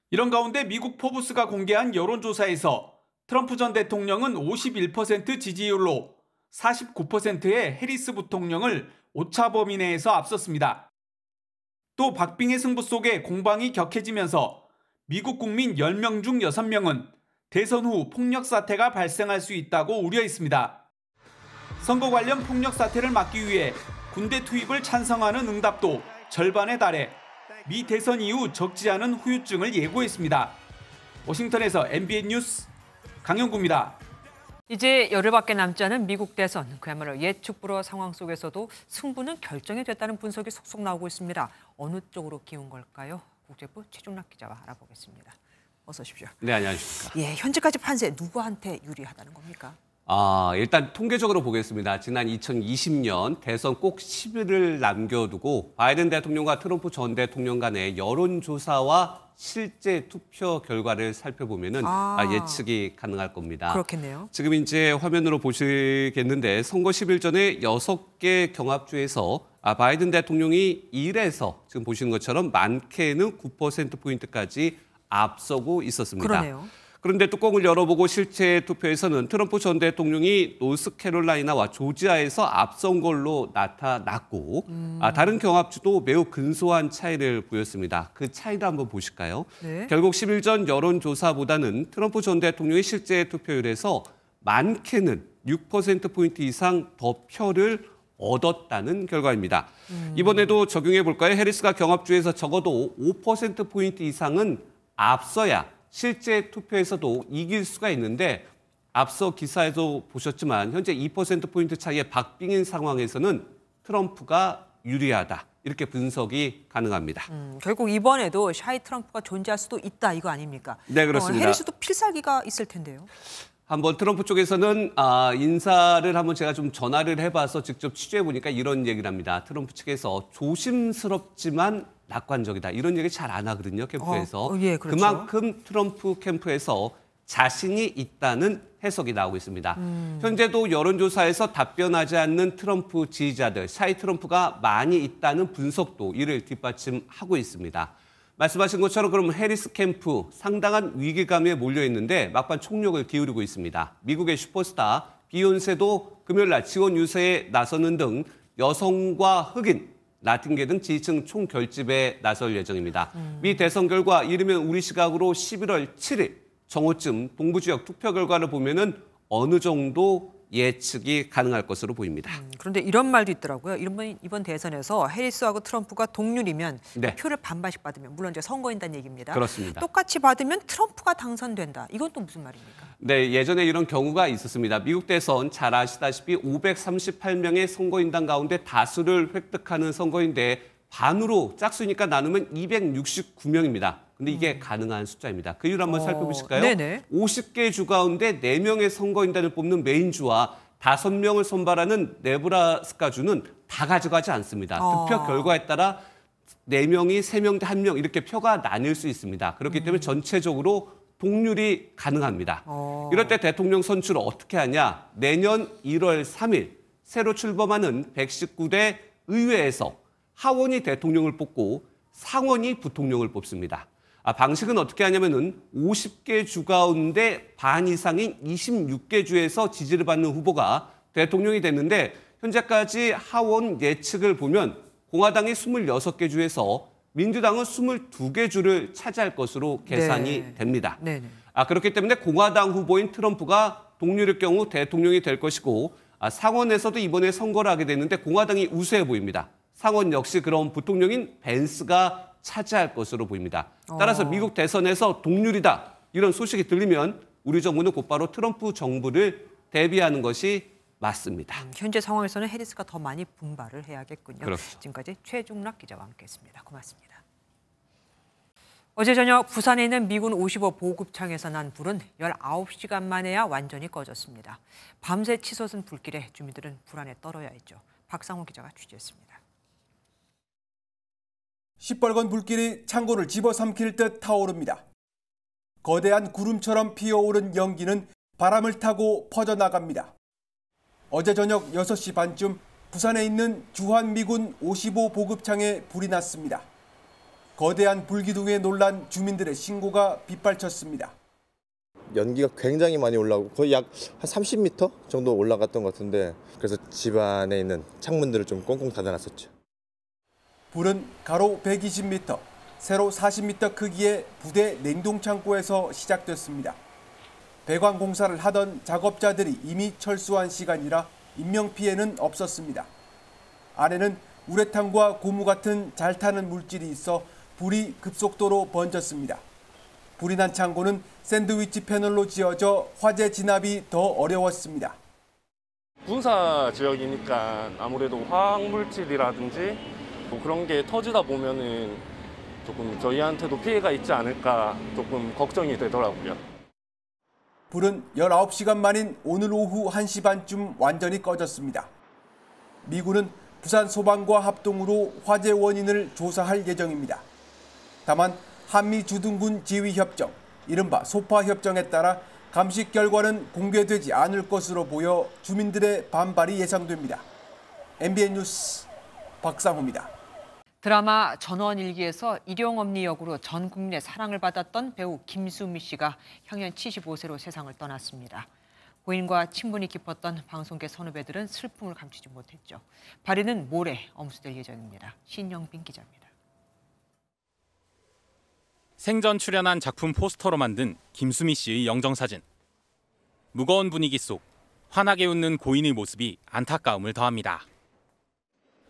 이런 가운데 미국 포브스가 공개한 여론조사에서 트럼프 전 대통령은 51% 지지율로 49%의 해리스 부통령을 오차 범위 내에서 앞섰습니다. 또 박빙의 승부 속에 공방이 격해지면서 미국 국민 10명 중 6명은 대선 후 폭력 사태가 발생할 수 있다고 우려했습니다. 선거 관련 폭력 사태를 막기 위해 군대 투입을 찬성하는 응답도 절반에 달해 미 대선 이후 적지 않은 후유증을 예고했습니다. 워싱턴에서 MBN 뉴스 강영구입니다. 이제 열흘밖에 남지 않은 미국 대선, 그야말로 예측 불허 상황 속에서도 승부는 결정이 됐다는 분석이 속속 나오고 있습니다. 어느 쪽으로 기운 걸까요? 국제부 최종락 기자와 알아보겠습니다. 어서 오십시오. 네, 안녕하십니까. 예, 현재까지 판세 누구한테 유리하다는 겁니까? 일단 통계적으로 보겠습니다. 지난 2020년 대선 꼭 10일을 남겨두고 바이든 대통령과 트럼프 전 대통령 간의 여론조사와 실제 투표 결과를 살펴보면은 예측이 가능할 겁니다. 그렇겠네요. 지금 이제 화면으로 보시겠는데 선거 10일 전에 6개 경합주에서 바이든 대통령이 1에서 지금 보시는 것처럼 많게는 9%포인트까지 앞서고 있었습니다. 그러네요. 그런데 뚜껑을 열어보고 실제 투표에서는 트럼프 전 대통령이 노스캐롤라이나와 조지아에서 앞선 걸로 나타났고 다른 경합주도 매우 근소한 차이를 보였습니다. 그 차이를 한번 보실까요? 네. 결국 10일 전 여론조사보다는 트럼프 전 대통령의 실제 투표율에서 많게는 6%포인트 이상 더 표를 얻었다는 결과입니다. 이번에도 적용해 볼까요? 해리스가 경합주에서 적어도 5%포인트 이상은 앞서야 실제 투표에서도 이길 수가 있는데 앞서 기사에도 보셨지만 현재 2%포인트 차이의 박빙인 상황에서는 트럼프가 유리하다. 이렇게 분석이 가능합니다. 결국 이번에도 샤이 트럼프가 존재할 수도 있다 이거 아닙니까? 네, 그렇습니다. 해리스도 필살기가 있을 텐데요. 한번 트럼프 쪽에서는 인사를 한번 제가 좀 전화를 해봐서 직접 취재해보니까 이런 얘기를 합니다. 트럼프 측에서 조심스럽지만 낙관적이다. 이런 얘기 잘 안 하거든요, 캠프에서. 예, 그렇죠. 그만큼 트럼프 캠프에서 자신이 있다는 해석이 나오고 있습니다. 현재도 여론조사에서 답변하지 않는 트럼프 지지자들, 샤이 트럼프가 많이 있다는 분석도 이를 뒷받침하고 있습니다. 말씀하신 것처럼 그럼 해리스 캠프 상당한 위기감에 몰려 있는데 막판 총력을 기울이고 있습니다. 미국의 슈퍼스타 비욘세도 금요일 날 지원 유세에 나서는 등 여성과 흑인, 라틴계 등 지지층 총결집에 나설 예정입니다. 미 대선 결과 이르면 우리 시각으로 11월 7일 정오쯤 동부 지역 투표 결과를 보면은 어느 정도 예측이 가능할 것으로 보입니다. 그런데 이런 말도 있더라고요. 이번 대선에서 해리스하고 트럼프가 동률이면 네. 표를 반반씩 받으면 물론 이제 선거인단 얘기입니다. 그렇습니다. 똑같이 받으면 트럼프가 당선된다. 이건 또 무슨 말입니까? 네, 예전에 이런 경우가 있었습니다. 미국 대선 잘 아시다시피 538명의 선거인단 가운데 다수를 획득하는 선거인데 반으로 짝수니까 나누면 269명입니다. 근데 이게 가능한 숫자입니다. 그 이유를 한번 살펴보실까요? 네네. 50개 주 가운데 4명의 선거인단을 뽑는 메인주와 5명을 선발하는 네브라스카주는 다 가져가지 않습니다. 득표 결과에 따라 4명이 3명 대 1명 이렇게 표가 나뉠 수 있습니다. 그렇기 때문에 전체적으로 동률이 가능합니다. 이럴 때 대통령 선출을 어떻게 하냐? 내년 1월 3일 새로 출범하는 119대 의회에서 하원이 대통령을 뽑고 상원이 부통령을 뽑습니다. 방식은 어떻게 하냐면은 50개 주 가운데 반 이상인 26개 주에서 지지를 받는 후보가 대통령이 됐는데 현재까지 하원 예측을 보면 공화당이 26개 주에서 민주당은 22개 주를 차지할 것으로 계산이 됩니다. 그렇기 때문에 공화당 후보인 트럼프가 동률일 경우 대통령이 될 것이고 상원에서도 이번에 선거를 하게 됐는데 공화당이 우세해 보입니다. 상원 역시 그런 부통령인 벤스가 차지할 것으로 보입니다. 따라서 미국 대선에서 동률이다 이런 소식이 들리면 우리 정부는 곧바로 트럼프 정부를 대비하는 것이 맞습니다. 현재 상황에서는 해리스가 더 많이 분발을 해야겠군요. 그렇죠. 지금까지 최중락 기자와 함께했습니다. 고맙습니다. 어제 저녁 부산에 있는 미군 55 보급창에서 난 불은 19시간 만에야 완전히 꺼졌습니다. 밤새 치솟은 불길에 주민들은 불안에 떨어야 했죠. 박상호 기자가 취재했습니다. 시뻘건 불길이 창고를 집어삼킬 듯 타오릅니다. 거대한 구름처럼 피어오른 연기는 바람을 타고 퍼져나갑니다. 어제 저녁 6시 반쯤 부산에 있는 주한미군 55 보급창에 불이 났습니다. 거대한 불기둥에 놀란 주민들의 신고가 빗발쳤습니다. 연기가 굉장히 많이 올라오고 거의 약 한 30m 정도 올라갔던 것 같은데 그래서 집 안에 있는 창문들을 좀 꽁꽁 닫아놨었죠. 불은 가로 120m, 세로 40m 크기의 부대 냉동창고에서 시작됐습니다. 배관 공사를 하던 작업자들이 이미 철수한 시간이라 인명피해는 없었습니다. 안에는 우레탄과 고무 같은 잘 타는 물질이 있어 불이 급속도로 번졌습니다. 불이 난 창고는 샌드위치 패널로 지어져 화재 진압이 더 어려웠습니다. 군사 지역이니까 아무래도 화학물질이라든지 뭐 그런 게 터지다 보면은 조금 저희한테도 피해가 있지 않을까 조금 걱정이 되더라고요. 불은 19시간 만인 오늘 오후 1시 반쯤 완전히 꺼졌습니다. 미군은 부산 소방과 합동으로 화재 원인을 조사할 예정입니다. 다만 한미 주둔군 지휘협정, 이른바 소파협정에 따라 감식 결과는 공개되지 않을 것으로 보여 주민들의 반발이 예상됩니다. MBN 뉴스 박상호입니다. 드라마 전원일기에서 일용엄니 역으로 전 국민의 사랑을 받았던 배우 김수미 씨가 향년 75세로 세상을 떠났습니다. 고인과 친분이 깊었던 방송계 선후배들은 슬픔을 감추지 못했죠. 발인은 모레 엄수될 예정입니다. 신영빈 기자입니다. 생전 출연한 작품 포스터로 만든 김수미 씨의 영정사진. 무거운 분위기 속 환하게 웃는 고인의 모습이 안타까움을 더합니다.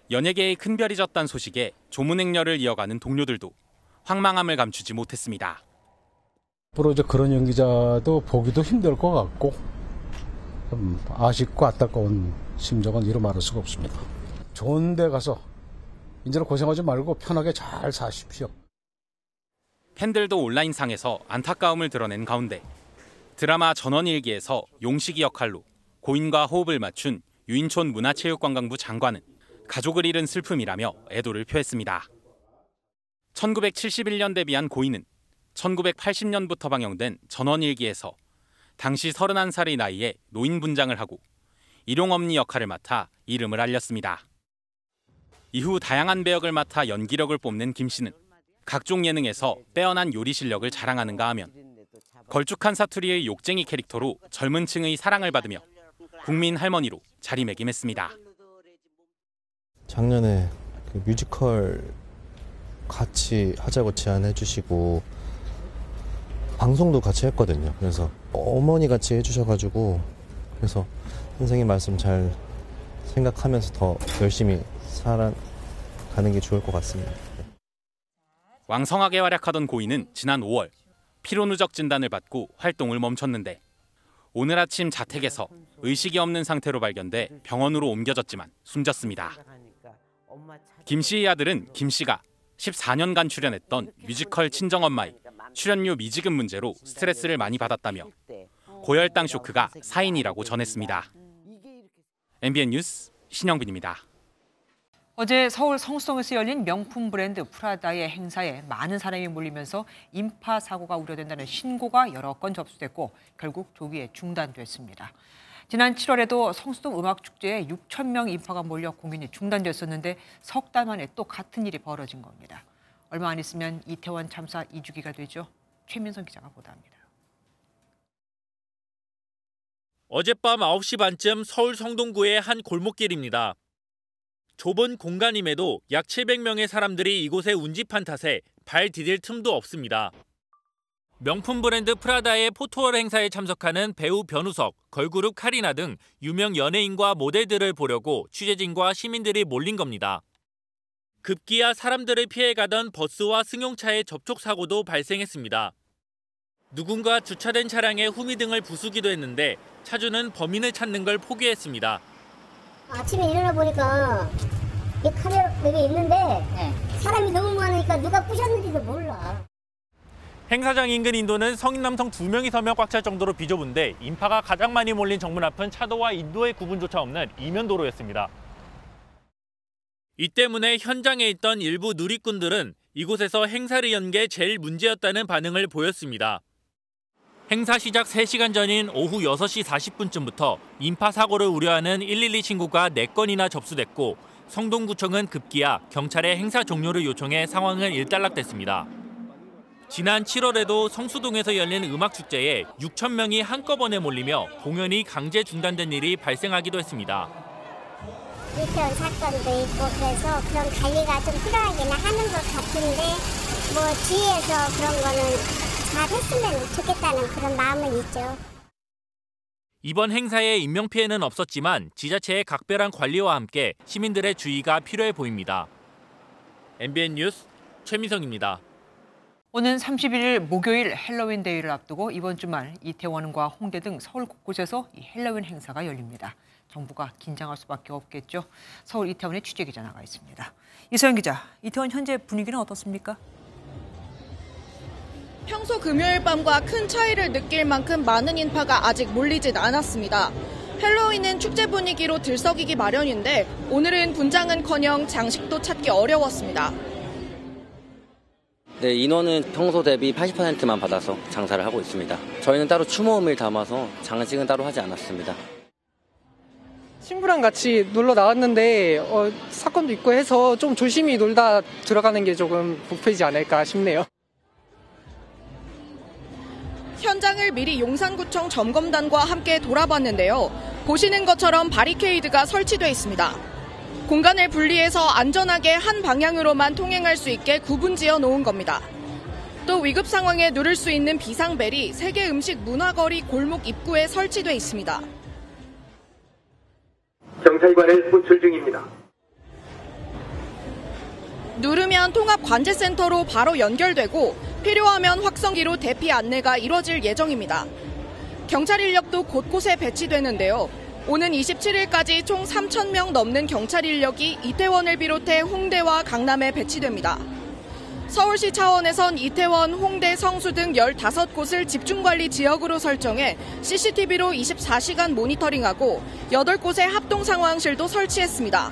연예계의 큰 별이 졌다는 소식에 조문행렬을 이어가는 동료들도 황망함을 감추지 못했습니다. 앞으로 이제 그런 연기자도 보기도 힘들 것 같고 좀 아쉽고 안타까운 심정은 이루 말할 수가 없습니다. 좋은 데 가서 이제는 고생하지 말고 편하게 잘 사십시오. 팬들도 온라인상에서 안타까움을 드러낸 가운데 드라마 전원일기에서 용식이 역할로 고인과 호흡을 맞춘 유인촌 문화체육관광부 장관은 가족을 잃은 슬픔이라며 애도를 표했습니다. 1971년 데뷔한 고인은 1980년부터 방영된 전원일기에서 당시 31살의 나이에 노인 분장을 하고 일용엄니 역할을 맡아 이름을 알렸습니다. 이후 다양한 배역을 맡아 연기력을 뽐낸 김 씨는 각종 예능에서 빼어난 요리 실력을 자랑하는가 하면 걸쭉한 사투리의 욕쟁이 캐릭터로 젊은 층의 사랑을 받으며 국민 할머니로 자리매김했습니다. 작년에 그 뮤지컬 같이 하자고 제안해 주시고 방송도 같이 했거든요. 그래서 어머니 같이 해주셔가지고 그래서 선생님 말씀 잘 생각하면서 더 열심히 살아가는 게 좋을 것 같습니다. 왕성하게 활약하던 고인은 지난 5월 피로누적 진단을 받고 활동을 멈췄는데 오늘 아침 자택에서 의식이 없는 상태로 발견돼 병원으로 옮겨졌지만 숨졌습니다. 김 씨의 아들은 김 씨가 14년간 출연했던 뮤지컬 친정엄마의 출연료 미지급 문제로 스트레스를 많이 받았다며 고혈당 쇼크가 사인이라고 전했습니다. MBN 뉴스 신영빈입니다. 어제 서울 성수동에서 열린 명품 브랜드 프라다의 행사에 많은 사람이 몰리면서 인파 사고가 우려된다는 신고가 여러 건 접수됐고 결국 조기에 중단됐습니다. 지난 7월에도 성수동 음악축제에 6천 명 인파가 몰려 공연이 중단됐었는데 석 달 만에 또 같은 일이 벌어진 겁니다. 얼마 안 있으면 이태원 참사 2주기가 되죠. 최민선 기자가 보도합니다. 어젯밤 9시 반쯤 서울 성동구의 한 골목길입니다. 좁은 공간임에도 약 700명의 사람들이 이곳에 운집한 탓에 발 디딜 틈도 없습니다. 명품 브랜드 프라다의 포토월 행사에 참석하는 배우 변우석, 걸그룹 카리나 등 유명 연예인과 모델들을 보려고 취재진과 시민들이 몰린 겁니다. 급기야 사람들을 피해가던 버스와 승용차의 접촉 사고도 발생했습니다. 누군가 주차된 차량에 후미등을 부수기도 했는데 차주는 범인을 찾는 걸 포기했습니다. 아침에 일어나 보니까 이 카메라 여기 있는데 사람이 너무 많으니까 누가 부셨는지도 몰라. 행사장 인근 인도는 성인 남성 2명이 서면 꽉 찰 정도로 비좁은데 인파가 가장 많이 몰린 정문 앞은 차도와 인도의 구분조차 없는 이면도로였습니다. 이 때문에 현장에 있던 일부 누리꾼들은 이곳에서 행사를 연 게 제일 문제였다는 반응을 보였습니다. 행사 시작 3시간 전인 오후 6시 40분쯤부터 인파 사고를 우려하는 112 신고가 4건이나 접수됐고 성동구청은 급기야 경찰에 행사 종료를 요청해 상황은 일단락됐습니다. 지난 7월에도 성수동에서 열린 음악축제에 6천 명이 한꺼번에 몰리며 공연이 강제 중단된 일이 발생하기도 했습니다. 이태원 사건도 있고 그래서 그런 관리가 좀 필요하긴 하는 것 같은데 뭐 주위에서 그런 거는 잘 했으면 좋겠다는 그런 마음은 있죠. 이번 행사에 인명피해는 없었지만 지자체의 각별한 관리와 함께 시민들의 주의가 필요해 보입니다. MBN 뉴스 최민성입니다. 오는 31일 목요일 헬로윈 데이를 앞두고 이번 주말 이태원과 홍대 등 서울 곳곳에서 이 헬로윈 행사가 열립니다. 정부가 긴장할 수밖에 없겠죠. 서울 이태원에 취재기자 나가 있습니다. 이소연 기자, 이태원 현재 분위기는 어떻습니까? 평소 금요일 밤과 큰 차이를 느낄 만큼 많은 인파가 아직 몰리진 않았습니다. 헬로윈은 축제 분위기로 들썩이기 마련인데 오늘은 분장은커녕 장식도 찾기 어려웠습니다. 네, 인원은 평소 대비 80%만 받아서 장사를 하고 있습니다. 저희는 따로 추모음을 담아서 장식은 따로 하지 않았습니다. 친구랑 같이 놀러 나왔는데 사건도 있고 해서 좀 조심히 놀다 들어가는 게 조금 부패지 않을까 싶네요. 현장을 미리 용산구청 점검단과 함께 돌아봤는데요. 보시는 것처럼 바리케이드가 설치돼 있습니다. 공간을 분리해서 안전하게 한 방향으로만 통행할 수 있게 구분지어 놓은 겁니다. 또 위급 상황에 누를 수 있는 비상벨이 세계 음식 문화거리 골목 입구에 설치돼 있습니다. 경찰관을 호출 중입니다. 누르면 통합관제센터로 바로 연결되고 필요하면 확성기로 대피 안내가 이뤄질 예정입니다. 경찰 인력도 곳곳에 배치되는데요. 오는 27일까지 총 3,000명 넘는 경찰 인력이 이태원을 비롯해 홍대와 강남에 배치됩니다. 서울시 차원에선 이태원, 홍대, 성수 등 15곳을 집중관리 지역으로 설정해 CCTV로 24시간 모니터링하고 8곳의 합동상황실도 설치했습니다.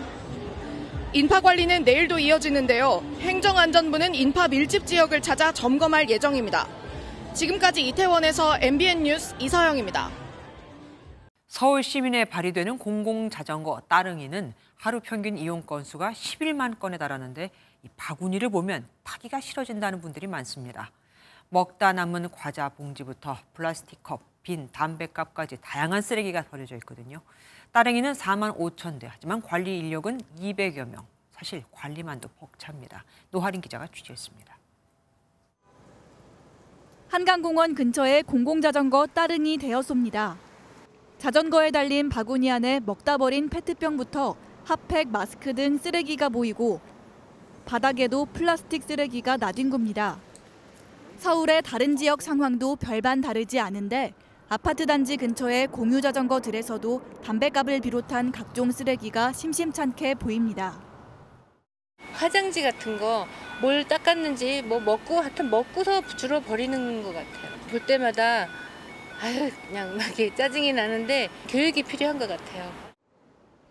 인파 관리는 내일도 이어지는데요. 행정안전부는 인파 밀집 지역을 찾아 점검할 예정입니다. 지금까지 이태원에서 MBN 뉴스 이서영입니다. 서울 시민에 발휘되는 공공자전거 따릉이는 하루 평균 이용 건수가 11만 건에 달하는데 이 바구니를 보면 타기가 싫어진다는 분들이 많습니다. 먹다 남은 과자 봉지부터 플라스틱 컵, 빈, 담배값까지 다양한 쓰레기가 버려져 있거든요. 따릉이는 4만 5천 대, 하지만 관리 인력은 200여 명. 사실 관리만도 벅찹니다. 노하린 기자가 취재했습니다. 한강공원 근처에 공공자전거 따릉이 대여소입니다. 자전거에 달린 바구니 안에 먹다 버린 페트병부터 핫팩, 마스크 등 쓰레기가 보이고 바닥에도 플라스틱 쓰레기가 나뒹굽니다. 서울의 다른 지역 상황도 별반 다르지 않은데 아파트 단지 근처의 공유 자전거들에서도 담배값을 비롯한 각종 쓰레기가 심심찮게 보입니다. 화장지 같은 거 뭘 닦았는지 뭐 먹고 하여튼 먹고서 주로 버리는 것 같아요. 볼 때마다 아유 그냥 막 이렇게 짜증이 나는데 교육이 필요한 것 같아요.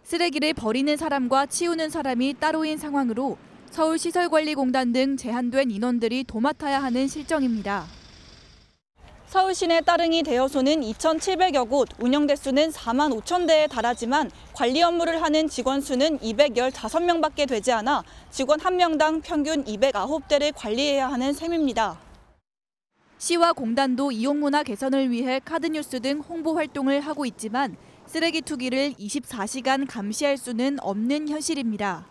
쓰레기를 버리는 사람과 치우는 사람이 따로인 상황으로 서울시설관리공단 등 제한된 인원들이 도맡아야 하는 실정입니다. 서울시내 따릉이 대여소는 2,700여 곳, 운영 대수는 4만 5천 대에 달하지만 관리 업무를 하는 직원 수는 215명밖에 되지 않아 직원 1명당 평균 209대를 관리해야 하는 셈입니다. 시와 공단도 이용 문화 개선을 위해 카드뉴스 등 홍보 활동을 하고 있지만 쓰레기 투기를 24시간 감시할 수는 없는 현실입니다.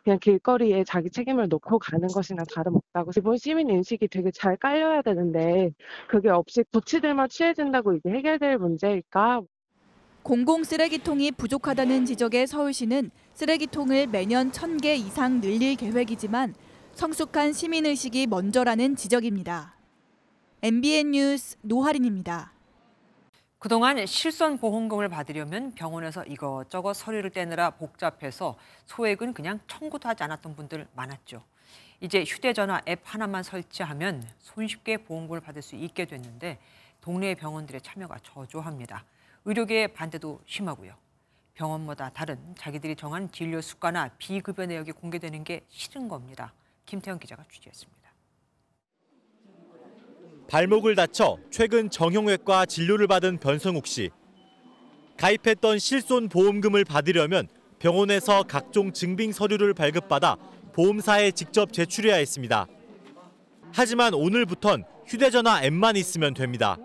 그냥 길거리에 자기 책임을 놓고 가는 것이나 다름없다고. 기본 시민 인식이 되게 잘 깔려야 되는데 그게 없이 고치들만 취해진다고 이게 해결될 문제일까? 공공 쓰레기통이 부족하다는 지적에 서울시는 쓰레기통을 매년 1,000개 이상 늘릴 계획이지만 성숙한 시민의식이 먼저라는 지적입니다. MBN 뉴스 노하린입니다. 그동안 실손 보험금을 받으려면 병원에서 이것저것 서류를 떼느라 복잡해서 소액은 그냥 청구도 하지 않았던 분들 많았죠. 이제 휴대전화 앱 하나만 설치하면 손쉽게 보험금을 받을 수 있게 됐는데 동네 병원들의 참여가 저조합니다. 의료계의 반대도 심하고요. 병원마다 다른 자기들이 정한 진료 수가나 비급여 내역이 공개되는 게 싫은 겁니다. 김태형 기자가 취재했습니다. 발목을 다쳐 최근 정형외과 진료를 받은 변성욱 씨. 가입했던 실손 보험금을 받으려면 병원에서 각종 증빙 서류를 발급받아 보험사에 직접 제출해야 했습니다. 하지만 오늘부턴 휴대전화 앱만 있으면 됩니다.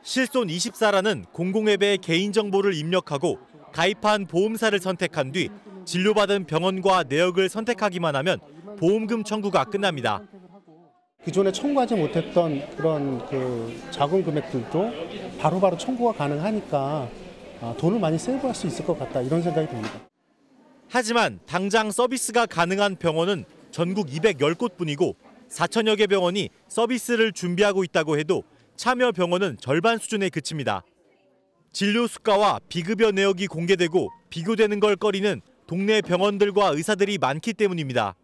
실손 24라는 공공앱에 개인정보를 입력하고 가입한 보험사를 선택한 뒤 진료받은 병원과 내역을 선택하기만 하면 보험금 청구가 끝납니다. 기존에 청구하지 못했던 그런 자금 금액들도 바로바로 청구가 가능하니까 돈을 많이 세이브할 수 있을 것 같다 이런 생각이 듭니다. 하지만 당장 서비스가 가능한 병원은 전국 210곳뿐이고 4천여 개 병원이 서비스를 준비하고 있다고 해도 참여 병원은 절반 수준에 그칩니다. 진료 수가와 비급여 내역이 공개되고 비교되는 걸 꺼리는 동네 병원들과 의사들이 많기 때문입니다.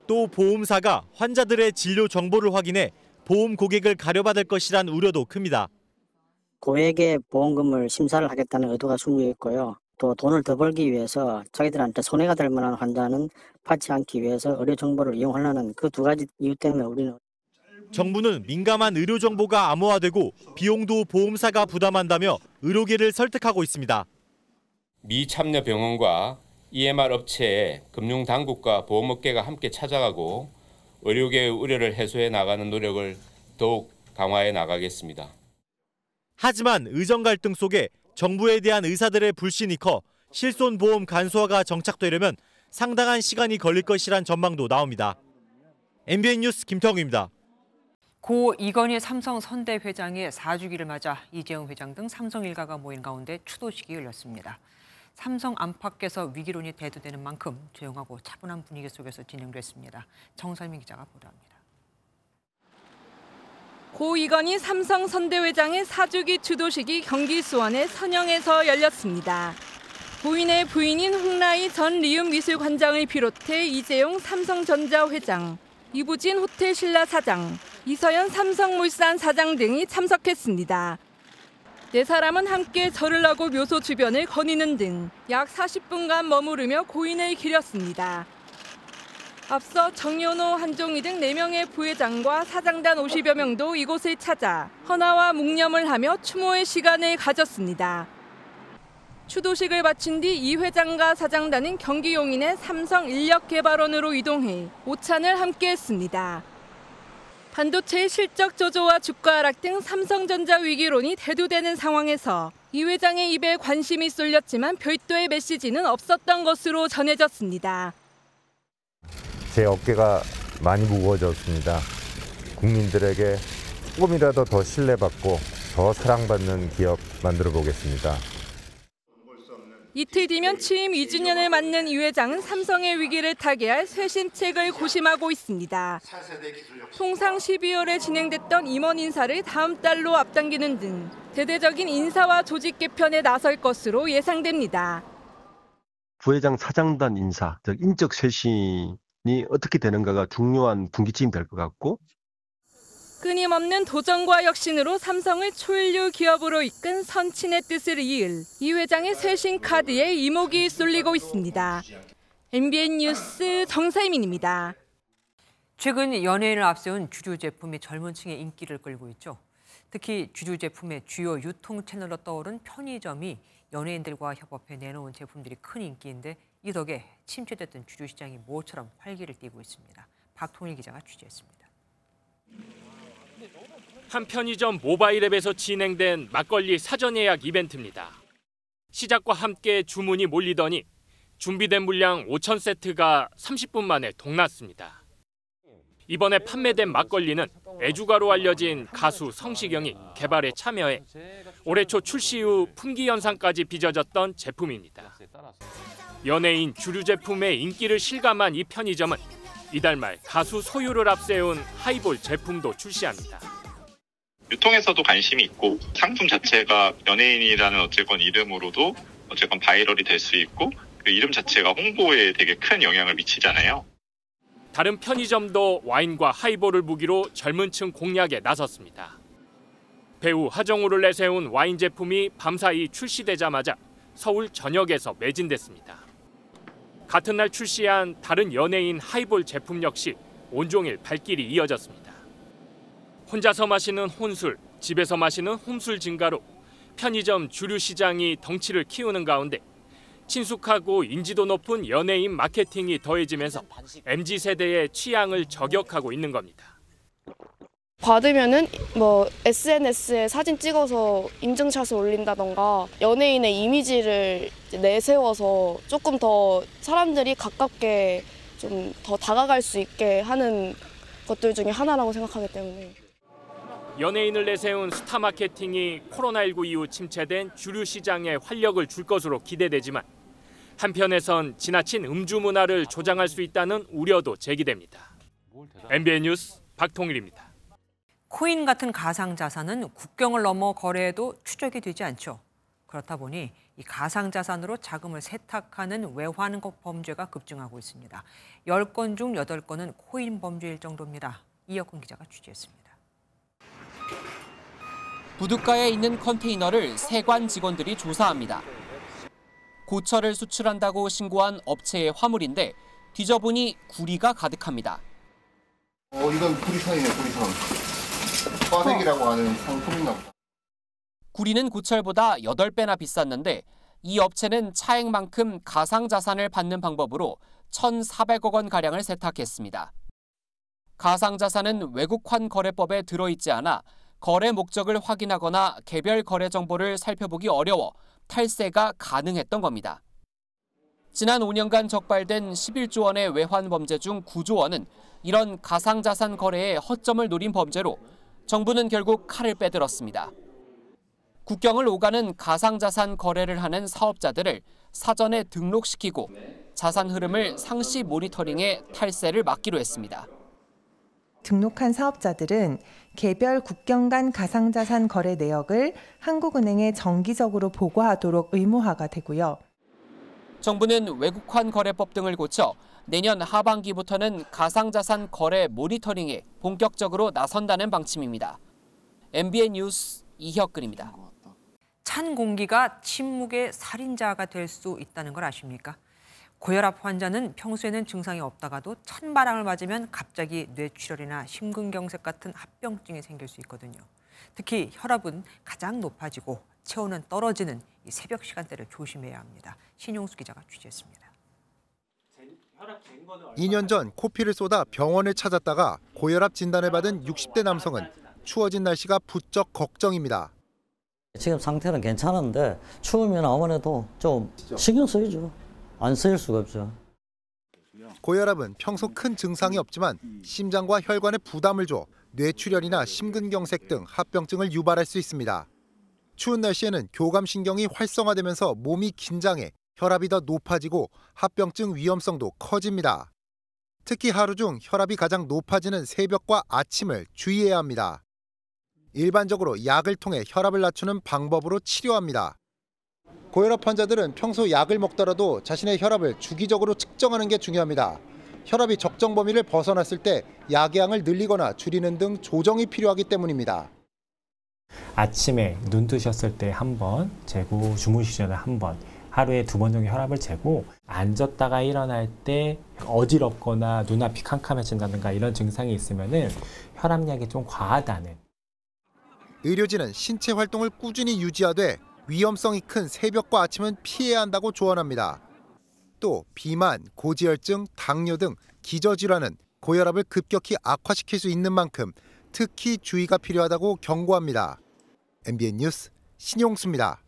또 보험사가 환자들의 진료 정보를 확인해 보험 고객을 가려받을 것이란 우려도 큽니다. 고액의 보험금을 심사를 하겠다는 의도가 숨겨 있고요. 또 돈을 더 벌기 위해서 자기들한테 손해가 될 만한 환자는 받지 않기 위해서 의료 정보를 이용하려는 그 두 가지 이유 때문에 우리는 정부는 민감한 의료 정보가 암호화되고 비용도 보험사가 부담한다며 의료계를 설득하고 있습니다. 미참여 병원과 EMR 업체에 금융당국과 보험업계가 함께 찾아가고 의료계의 우려를 해소해 나가는 노력을 더욱 강화해 나가겠습니다. 하지만 의정 갈등 속에 정부에 대한 의사들의 불신이 커 실손보험 간소화가 정착되려면 상당한 시간이 걸릴 것이란 전망도 나옵니다. MBN 뉴스 김태형입니다. 고 이건희 삼성 선대 회장의 4주기를 맞아 이재용 회장 등 삼성 일가가 모인 가운데 추도식이 열렸습니다. 삼성 안팎에서 위기론이 대두되는 만큼 조용하고 차분한 분위기 속에서 진행됐습니다. 정설민 기자가 보도합니다. 고 이건희 삼성 선대회장의 4주기 추도식이 경기 수원의 선영에서 열렸습니다. 고인의 부인인 홍라희 전 리움미술관장을 비롯해 이재용 삼성전자 회장, 이부진 호텔신라 사장, 이서연 삼성물산 사장 등이 참석했습니다. 네 사람은 함께 절을 하고 묘소 주변을 거니는 등 약 40분간 머무르며 고인을 기렸습니다. 앞서 정연호, 한종희 등 4명의 부회장과 사장단 50여 명도 이곳을 찾아 헌화와 묵념을 하며 추모의 시간을 가졌습니다. 추도식을 마친 뒤 이 회장과 사장단은 경기 용인의 삼성 인력개발원으로 이동해 오찬을 함께했습니다. 반도체의 실적 저조와 주가 하락 등 삼성전자 위기론이 대두되는 상황에서 이 회장의 입에 관심이 쏠렸지만 별도의 메시지는 없었던 것으로 전해졌습니다. 제 어깨가 많이 무거워졌습니다. 국민들에게 조금이라도 더 신뢰받고 더 사랑받는 기업 만들어 보겠습니다. 이틀 뒤면 취임 2주년을 맞는 이 회장은 삼성의 위기를 타개할 쇄신책을 고심하고 있습니다. 통상 12월에 진행됐던 임원 인사를 다음 달로 앞당기는 등 대대적인 인사와 조직 개편에 나설 것으로 예상됩니다. 부회장 사장단 인사, 즉 인적 쇄신이 어떻게 되는가가 중요한 분기점이 될 것 같고, 끊임없는 도전과 혁신으로 삼성을 초일류 기업으로 이끈 선친의 뜻을 이을 이 회장의 쇄신 카드에 이목이 쏠리고 있습니다. MBN 뉴스 정사희민입니다. 최근 연예인을 앞세운 주류 제품이 젊은 층의 인기를 끌고 있죠. 특히 주류 제품의 주요 유통 채널로 떠오른 편의점이 연예인들과 협업해 내놓은 제품들이 큰 인기인데 이 덕에 침체됐던 주류 시장이 모처럼 활기를 띠고 있습니다. 박통일 기자가 취재했습니다. 한 편의점 모바일 앱에서 진행된 막걸리 사전 예약 이벤트입니다. 시작과 함께 주문이 몰리더니 준비된 물량 5,000세트가 30분 만에 동났습니다. 이번에 판매된 막걸리는 애주가로 알려진 가수 성시경이 개발에 참여해 올해 초 출시 후 품귀 현상까지 빚어졌던 제품입니다. 연예인 주류 제품의 인기를 실감한 이 편의점은 이달 말 가수 소유를 앞세운 하이볼 제품도 출시합니다. 유통에서도 관심이 있고 상품 자체가 연예인이라는 어쨌건 이름으로도 어쨌건 바이럴이 될 수 있고 그 이름 자체가 홍보에 되게 큰 영향을 미치잖아요. 다른 편의점도 와인과 하이볼을 무기로 젊은 층 공략에 나섰습니다. 배우 하정우를 내세운 와인 제품이 밤사이 출시되자마자 서울 전역에서 매진됐습니다. 같은 날 출시한 다른 연예인 하이볼 제품 역시 온종일 발길이 이어졌습니다. 혼자서 마시는 혼술, 집에서 마시는 홈술 증가로 편의점 주류 시장이 덩치를 키우는 가운데 친숙하고 인지도 높은 연예인 마케팅이 더해지면서 MZ세대의 취향을 저격하고 있는 겁니다. 받으면은 뭐 SNS에 사진 찍어서 인증샷을 올린다던가 연예인의 이미지를 내세워서 조금 더 사람들이 가깝게 좀 더 다가갈 수 있게 하는 것들 중에 하나라고 생각하기 때문에. 연예인을 내세운 스타 마케팅이 코로나19 이후 침체된 주류 시장에 활력을 줄 것으로 기대되지만 한편에선 지나친 음주 문화를 조장할 수 있다는 우려도 제기됩니다. MBN 뉴스 박통일입니다. 코인 같은 가상자산은 국경을 넘어 거래해도 추적이 되지 않죠. 그렇다 보니 이 가상자산으로 자금을 세탁하는 외환국 범죄가 급증하고 있습니다. 10건 중 8건은 코인 범죄일 정도입니다. 이혁근 기자가 취재했습니다. 부둣가에 있는 컨테이너를 세관 직원들이 조사합니다. 고철을 수출한다고 신고한 업체의 화물인데 뒤져보니 구리가 가득합니다. 이건 구리선이네, 구리선. 화색이라고 하는 상품인가 보다. 구리는 고철보다 8배나 비쌌는데 이 업체는 차액만큼 가상자산을 받는 방법으로 1,400억 원가량을 세탁했습니다. 가상자산은 외국환 거래법에 들어있지 않아 거래 목적을 확인하거나 개별 거래 정보를 살펴보기 어려워 탈세가 가능했던 겁니다. 지난 5년간 적발된 11조 원의 외환 범죄 중 9조 원은 이런 가상자산 거래에 허점을 노린 범죄로 정부는 결국 칼을 빼들었습니다. 국경을 오가는 가상자산 거래를 하는 사업자들을 사전에 등록시키고 자산 흐름을 상시 모니터링해 탈세를 막기로 했습니다. 등록한 사업자들은 개별 국경 간 가상자산 거래 내역을 한국은행에 정기적으로 보고하도록 의무화가 되고요. 정부는 외국환 거래법 등을 고쳐 내년 하반기부터는 가상자산 거래 모니터링에 본격적으로 나선다는 방침입니다. MBN 뉴스 이혁근입니다. 찬 공기가 침묵의 살인자가 될 수 있다는 걸 아십니까? 고혈압 환자는 평소에는 증상이 없다가도 찬바람을 맞으면 갑자기 뇌출혈이나 심근경색 같은 합병증이 생길 수 있거든요. 특히 혈압은 가장 높아지고 체온은 떨어지는 이 새벽 시간대를 조심해야 합니다. 신용수 기자가 취재했습니다. 2년 전 코피를 쏟아 병원을 찾았다가 고혈압 진단을 받은 60대 남성은 추워진 날씨가 부쩍 걱정입니다. 지금 상태는 괜찮은데 추우면 아무래도 좀 신경 쓰이죠. 안 쓰일 수가 없죠. 고혈압은 평소 큰 증상이 없지만 심장과 혈관에 부담을 줘 뇌출혈이나 심근경색 등 합병증을 유발할 수 있습니다. 추운 날씨에는 교감신경이 활성화되면서 몸이 긴장해 혈압이 더 높아지고 합병증 위험성도 커집니다. 특히 하루 중 혈압이 가장 높아지는 새벽과 아침을 주의해야 합니다. 일반적으로 약을 통해 혈압을 낮추는 방법으로 치료합니다. 고혈압 환자들은 평소 약을 먹더라도 자신의 혈압을 주기적으로 측정하는 게 중요합니다. 혈압이 적정 범위를 벗어났을 때 약의 양을 늘리거나 줄이는 등 조정이 필요하기 때문입니다. 아침에 눈 뜨셨을 때 한 번 재고 주무시기 전에 한 번, 하루에 2번 정도 혈압을 재고 앉았다가 일어날 때 어지럽거나 눈앞이 캄캄해진다든가 이런 증상이 있으면은 혈압약이 좀 과하다는. 의료진은 신체 활동을 꾸준히 유지하되 위험성이 큰 새벽과 아침은 피해야 한다고 조언합니다. 또 비만, 고지혈증, 당뇨 등 기저질환은 고혈압을 급격히 악화시킬 수 있는 만큼 특히 주의가 필요하다고 경고합니다. MBN 뉴스 신용수입니다.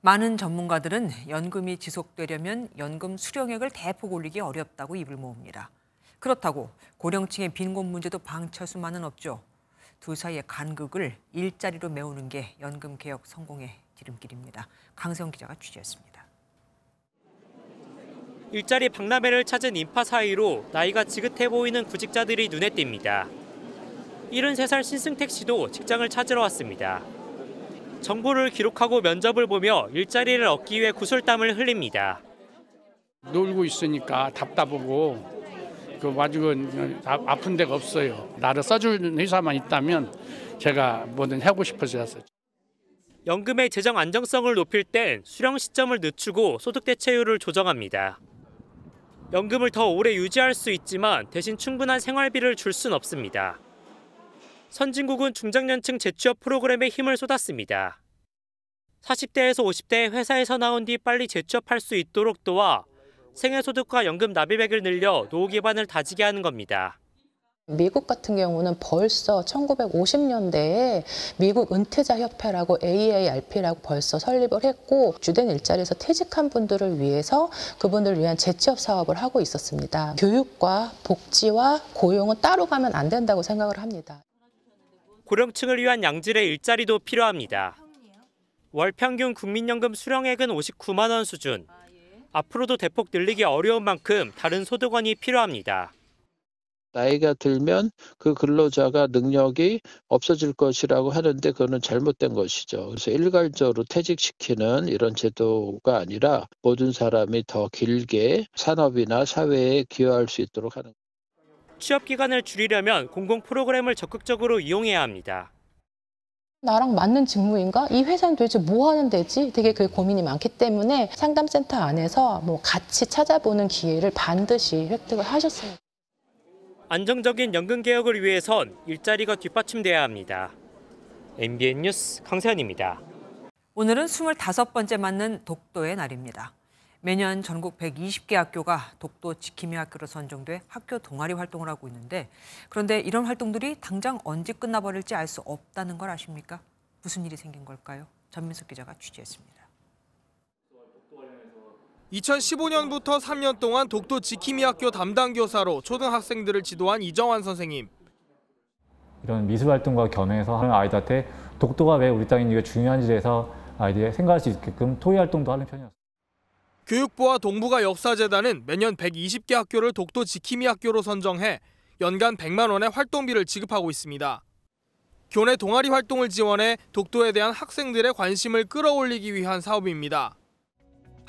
많은 전문가들은 연금이 지속되려면 연금 수령액을 대폭 올리기 어렵다고 입을 모읍니다. 그렇다고 고령층의 빈곤 문제도 방치할 수만은 없죠. 두 사이의 간극을 일자리로 메우는 게 연금 개혁 성공의 지름길입니다. 강세영 기자가 취재했습니다. 일자리 박람회를 찾은 인파 사이로 나이가 지긋해 보이는 구직자들이 눈에 띕니다. 73살 신승택 씨도 직장을 찾으러 왔습니다. 정보를 기록하고 면접을 보며 일자리를 얻기 위해 구슬땀을 흘립니다. 놀고 있으니까 답답하고 아직은 아픈 데가 없어요. 나를 써주는 회사만 있다면 제가 뭐든 하고 싶어서 했어요. 연금의 재정 안정성을 높일 땐 수령 시점을 늦추고 소득 대체율을 조정합니다. 연금을 더 오래 유지할 수 있지만 대신 충분한 생활비를 줄 순 없습니다. 선진국은 중장년층 재취업 프로그램에 힘을 쏟았습니다. 40대에서 50대 회사에서 나온 뒤 빨리 재취업할 수 있도록 도와 생애소득과 연금 납입액을 늘려 노후 기반을 다지게 하는 겁니다. 미국 같은 경우는 벌써 1950년대에 미국 은퇴자 협회라고 AARP라고 벌써 설립을 했고 주된 일자리에서 퇴직한 분들을 위해서 그분들을 위한 재취업 사업을 하고 있었습니다. 교육과 복지와 고용은 따로 가면 안 된다고 생각을 합니다. 고령층을 위한 양질의 일자리도 필요합니다. 월 평균 국민연금 수령액은 59만 원 수준. 앞으로도 대폭 늘리기 어려운 만큼 다른 소득원이 필요합니다. 나이가 들면 그 근로자가 능력이 없어질 것이라고 하는데 그거는 잘못된 것이죠. 그래서 일괄적으로 퇴직시키는 이런 제도가 아니라 모든 사람이 더 길게 산업이나 사회에 기여할 수 있도록 하는 거죠. 취업 기간을 줄이려면 공공 프로그램을 적극적으로 이용해야 합니다. 나랑 맞는 직무인가? 이 회사는 도대체 뭐 하는 데지? 되게 그 고민이 많기 때문에 상담센터 안에서 같이 찾아보는 기회를 반드시 획득을 하셨습니다. 안정적인 연금 개혁을 위해선 일자리가 뒷받침돼야 합니다. MBN 뉴스 강세현입니다. 오늘은 25번째 맞는 독도의 날입니다. 매년 전국 120개 학교가 독도 지킴이 학교로 선정돼 학교 동아리 활동을 하고 있는데 그런데 이런 활동들이 당장 언제 끝나버릴지 알 수 없다는 걸 아십니까? 무슨 일이 생긴 걸까요? 전민석 기자가 취재했습니다. 2015년부터 3년 동안 독도 지킴이 학교 담당 교사로 초등학생들을 지도한 이정환 선생님. 이런 미술 활동과 겸해서 하는 아이들한테 독도가 왜 우리 땅인지가 중요한지에 대해서 아이들이 생각할 수 있게끔 토의 활동도 하는 편이었습니다. 교육부와 동북아 역사재단은 매년 120개 학교를 독도 지킴이 학교로 선정해 연간 100만 원의 활동비를 지급하고 있습니다. 교내 동아리 활동을 지원해 독도에 대한 학생들의 관심을 끌어올리기 위한 사업입니다.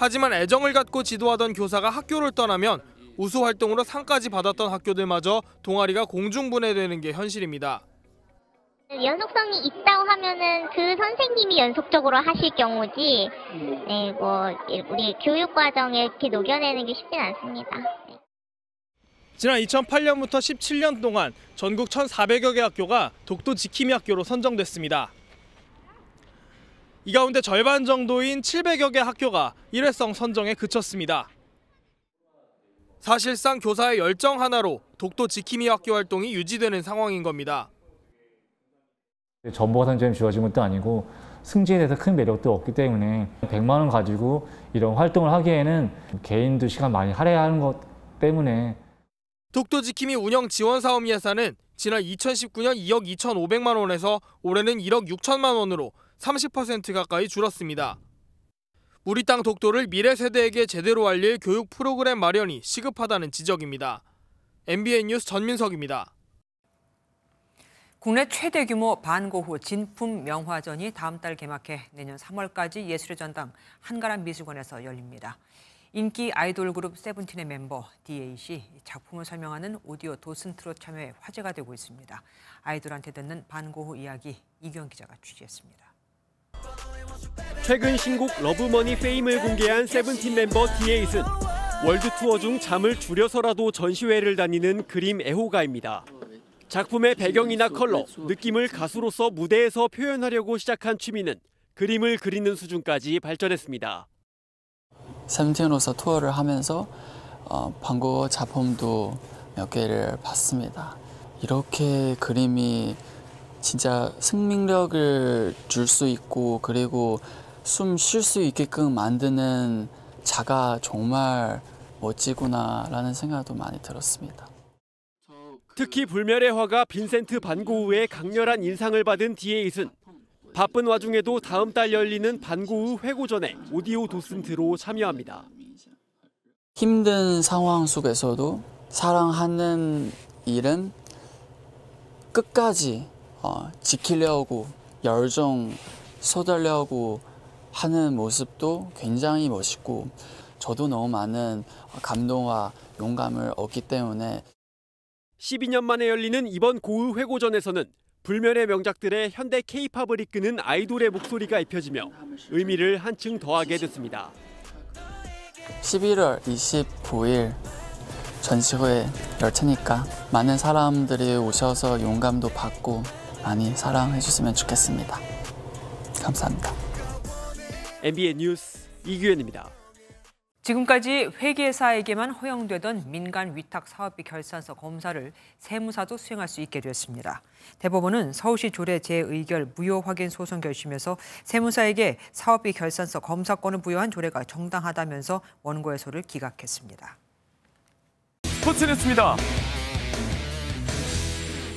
하지만 애정을 갖고 지도하던 교사가 학교를 떠나면 우수 활동으로 상까지 받았던 학교들마저 동아리가 공중분해되는 게 현실입니다. 연속성이 있다고 하면은 그 선생님이 연속적으로 하실 경우지, 우리 교육 과정에 이렇게 녹여내는 게 쉽진 않습니다. 지난 2008년부터 17년 동안 전국 1,400여 개 학교가 독도 지킴이 학교로 선정됐습니다. 이 가운데 절반 정도인 700여 개 학교가 일회성 선정에 그쳤습니다. 사실상 교사의 열정 하나로 독도 지킴이 학교 활동이 유지되는 상황인 겁니다. 전부가 선정이 주어진 것도 아니고 승지에 대해서 큰 매력도 없기 때문에 100만 원 가지고 이런 활동을 하기에는 개인도 시간 많이 할애하는 것 때문에 독도 지킴이 운영 지원 사업 예산은 지난 2019년 2억 2,500만 원에서 올해는 1억 6천만 원으로 30% 가까이 줄었습니다. 우리 땅 독도를 미래 세대에게 제대로 알릴 교육 프로그램 마련이 시급하다는 지적입니다. MBN 뉴스 전민석입니다. 국내 최대 규모 반고흐 진품 명화전이 다음 달 개막해 내년 3월까지 예술의 전당 한가람 미술관에서 열립니다. 인기 아이돌 그룹 세븐틴의 멤버 D8이 작품을 설명하는 오디오 도슨트로 참여해 화제가 되고 있습니다. 아이돌한테 듣는 반고흐 이야기 이규현 기자가 취재했습니다. 최근 신곡 러브머니 페임을 공개한 세븐틴 멤버 D8은 월드 투어 중 잠을 줄여서라도 전시회를 다니는 그림 애호가입니다. 작품의 배경이나 컬러, 느낌을 가수로서 무대에서 표현하려고 시작한 취미는 그림을 그리는 수준까지 발전했습니다. 세븐틴으로서 투어를 하면서 반고흐 작품도 몇 개를 봤습니다. 이렇게 그림이 진짜 생명력을 줄 수 있고 그리고 숨 쉴 수 있게끔 만드는 자가 정말 멋지구나라는 생각도 많이 들었습니다. 특히 불멸의 화가 빈센트 반 고흐의 강렬한 인상을 받은 D8은 바쁜 와중에도 다음 달 열리는 반 고흐 회고전에 오디오 도슨트로 참여합니다. 힘든 상황 속에서도 사랑하는 일은 끝까지 지키려고 열정 쏟으려고 하는 모습도 굉장히 멋있고 저도 너무 많은 감동과 용감을 얻기 때문에 12년 만에 열리는 이번 고흐 회고전에서는 불멸의 명작들의 현대 K-팝을 이끄는 아이돌의 목소리가 입혀지며 의미를 한층 더하게 됐습니다. 11월 29일 전시회 열 테니까 많은 사람들이 오셔서 용감도 받고 많이 사랑해 주시면 좋겠습니다. 감사합니다. MBN 뉴스 이규현입니다. 지금까지 회계사에게만 허용되던 민간 위탁 사업비 결산서 검사를 세무사도 수행할 수 있게 되었습니다. 대법원은 서울시 조례 재의결 무효 확인 소송 결심에서 세무사에게 사업비 결산서 검사권을 부여한 조례가 정당하다면서 원고 해소를 기각했습니다. 스포츠 뉴스입니다.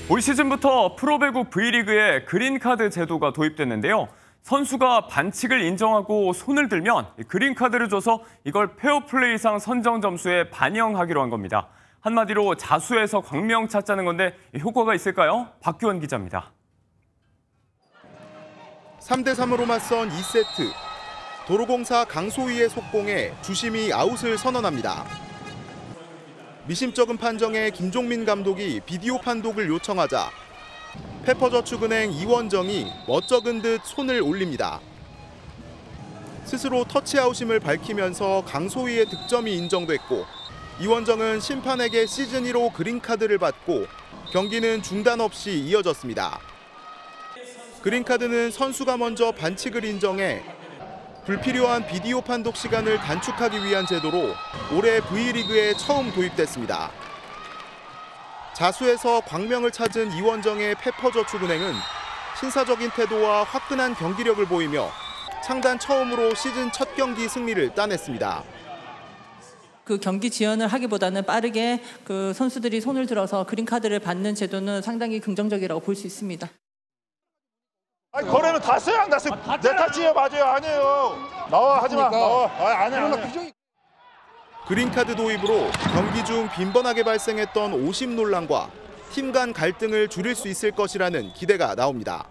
올 시즌부터 프로배구 V리그에 그린카드 제도가 도입됐는데요. 선수가 반칙을 인정하고 손을 들면 그린카드를 줘서 이걸 페어플레이상 선정 점수에 반영하기로 한 겁니다. 한마디로 자수해서 광명 찾자는 건데 효과가 있을까요? 박규원 기자입니다. 3대3으로 맞선 2세트. 도로공사 강소희의 속공에 주심이 아웃을 선언합니다. 미심쩍은 판정에 김종민 감독이 비디오 판독을 요청하자 페퍼저축은행 이원정이 멋쩍은 듯 손을 올립니다. 스스로 터치아웃임을 밝히면서 강소희의 득점이 인정됐고 이원정은 심판에게 시즌 1호 그린카드를 받고 경기는 중단 없이 이어졌습니다. 그린카드는 선수가 먼저 반칙을 인정해 불필요한 비디오 판독 시간을 단축하기 위한 제도로 올해 V리그에 처음 도입됐습니다. 자수해서 광명을 찾은 이원정의 페퍼저축은행은 신사적인 태도와 화끈한 경기력을 보이며 창단 처음으로 시즌 첫 경기 승리를 따냈습니다. 그 경기 지연을 하기보다는 빠르게 그 선수들이 손을 들어서 그린카드를 받는 제도는 상당히 긍정적이라고 볼 수 있습니다. 아니, 거래는 다 써요, 안 났어요? 내 탓이에요, 맞아요, 아니에요. 나와, 하지 마. 나와. 안 해. 그린카드 도입으로 경기 중 빈번하게 발생했던 오심 논란과 팀 간 갈등을 줄일 수 있을 것이라는 기대가 나옵니다.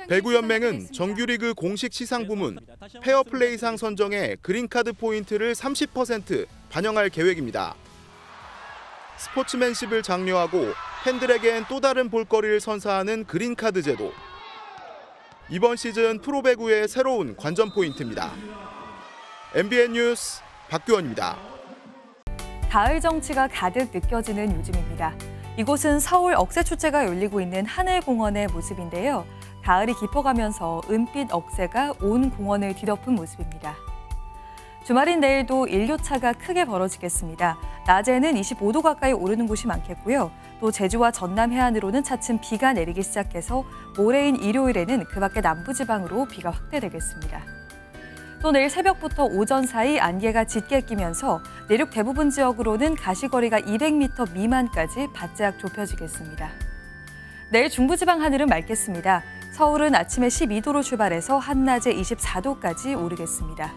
배구연맹은 정규리그 공식 시상 부문 페어플레이상 선정에 그린카드 포인트를 30% 반영할 계획입니다. 스포츠맨십을 장려하고 팬들에겐 또 다른 볼거리를 선사하는 그린카드 제도. 이번 시즌 프로배구의 새로운 관전 포인트입니다. MBN 뉴스 박규원입니다. 가을 정취가 가득 느껴지는 요즘입니다. 이곳은 서울 억새축제가 열리고 있는 하늘공원의 모습인데요. 가을이 깊어가면서 은빛 억새가 온 공원을 뒤덮은 모습입니다. 주말인 내일도 일교차가 크게 벌어지겠습니다. 낮에는 25도 가까이 오르는 곳이 많겠고요. 또 제주와 전남 해안으로는 차츰 비가 내리기 시작해서 모레인 일요일에는 그 밖의 남부지방으로 비가 확대되겠습니다. 또 내일 새벽부터 오전 사이 안개가 짙게 끼면서 내륙 대부분 지역으로는 가시거리가 200m 미만까지 바짝 좁혀지겠습니다. 내일 중부지방 하늘은 맑겠습니다. 서울은 아침에 12도로 출발해서 한낮에 24도까지 오르겠습니다.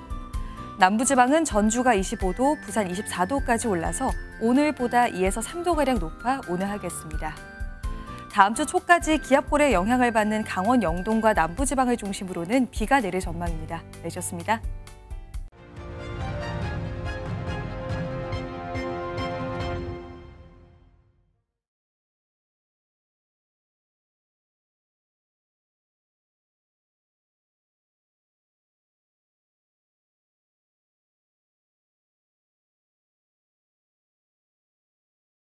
남부지방은 전주가 25도, 부산 24도까지 올라서 오늘보다 2에서 3도가량 높아 온화하겠습니다. 다음 주 초까지 기압골의 영향을 받는 강원 영동과 남부지방을 중심으로는 비가 내릴 전망입니다. 내셨습니다.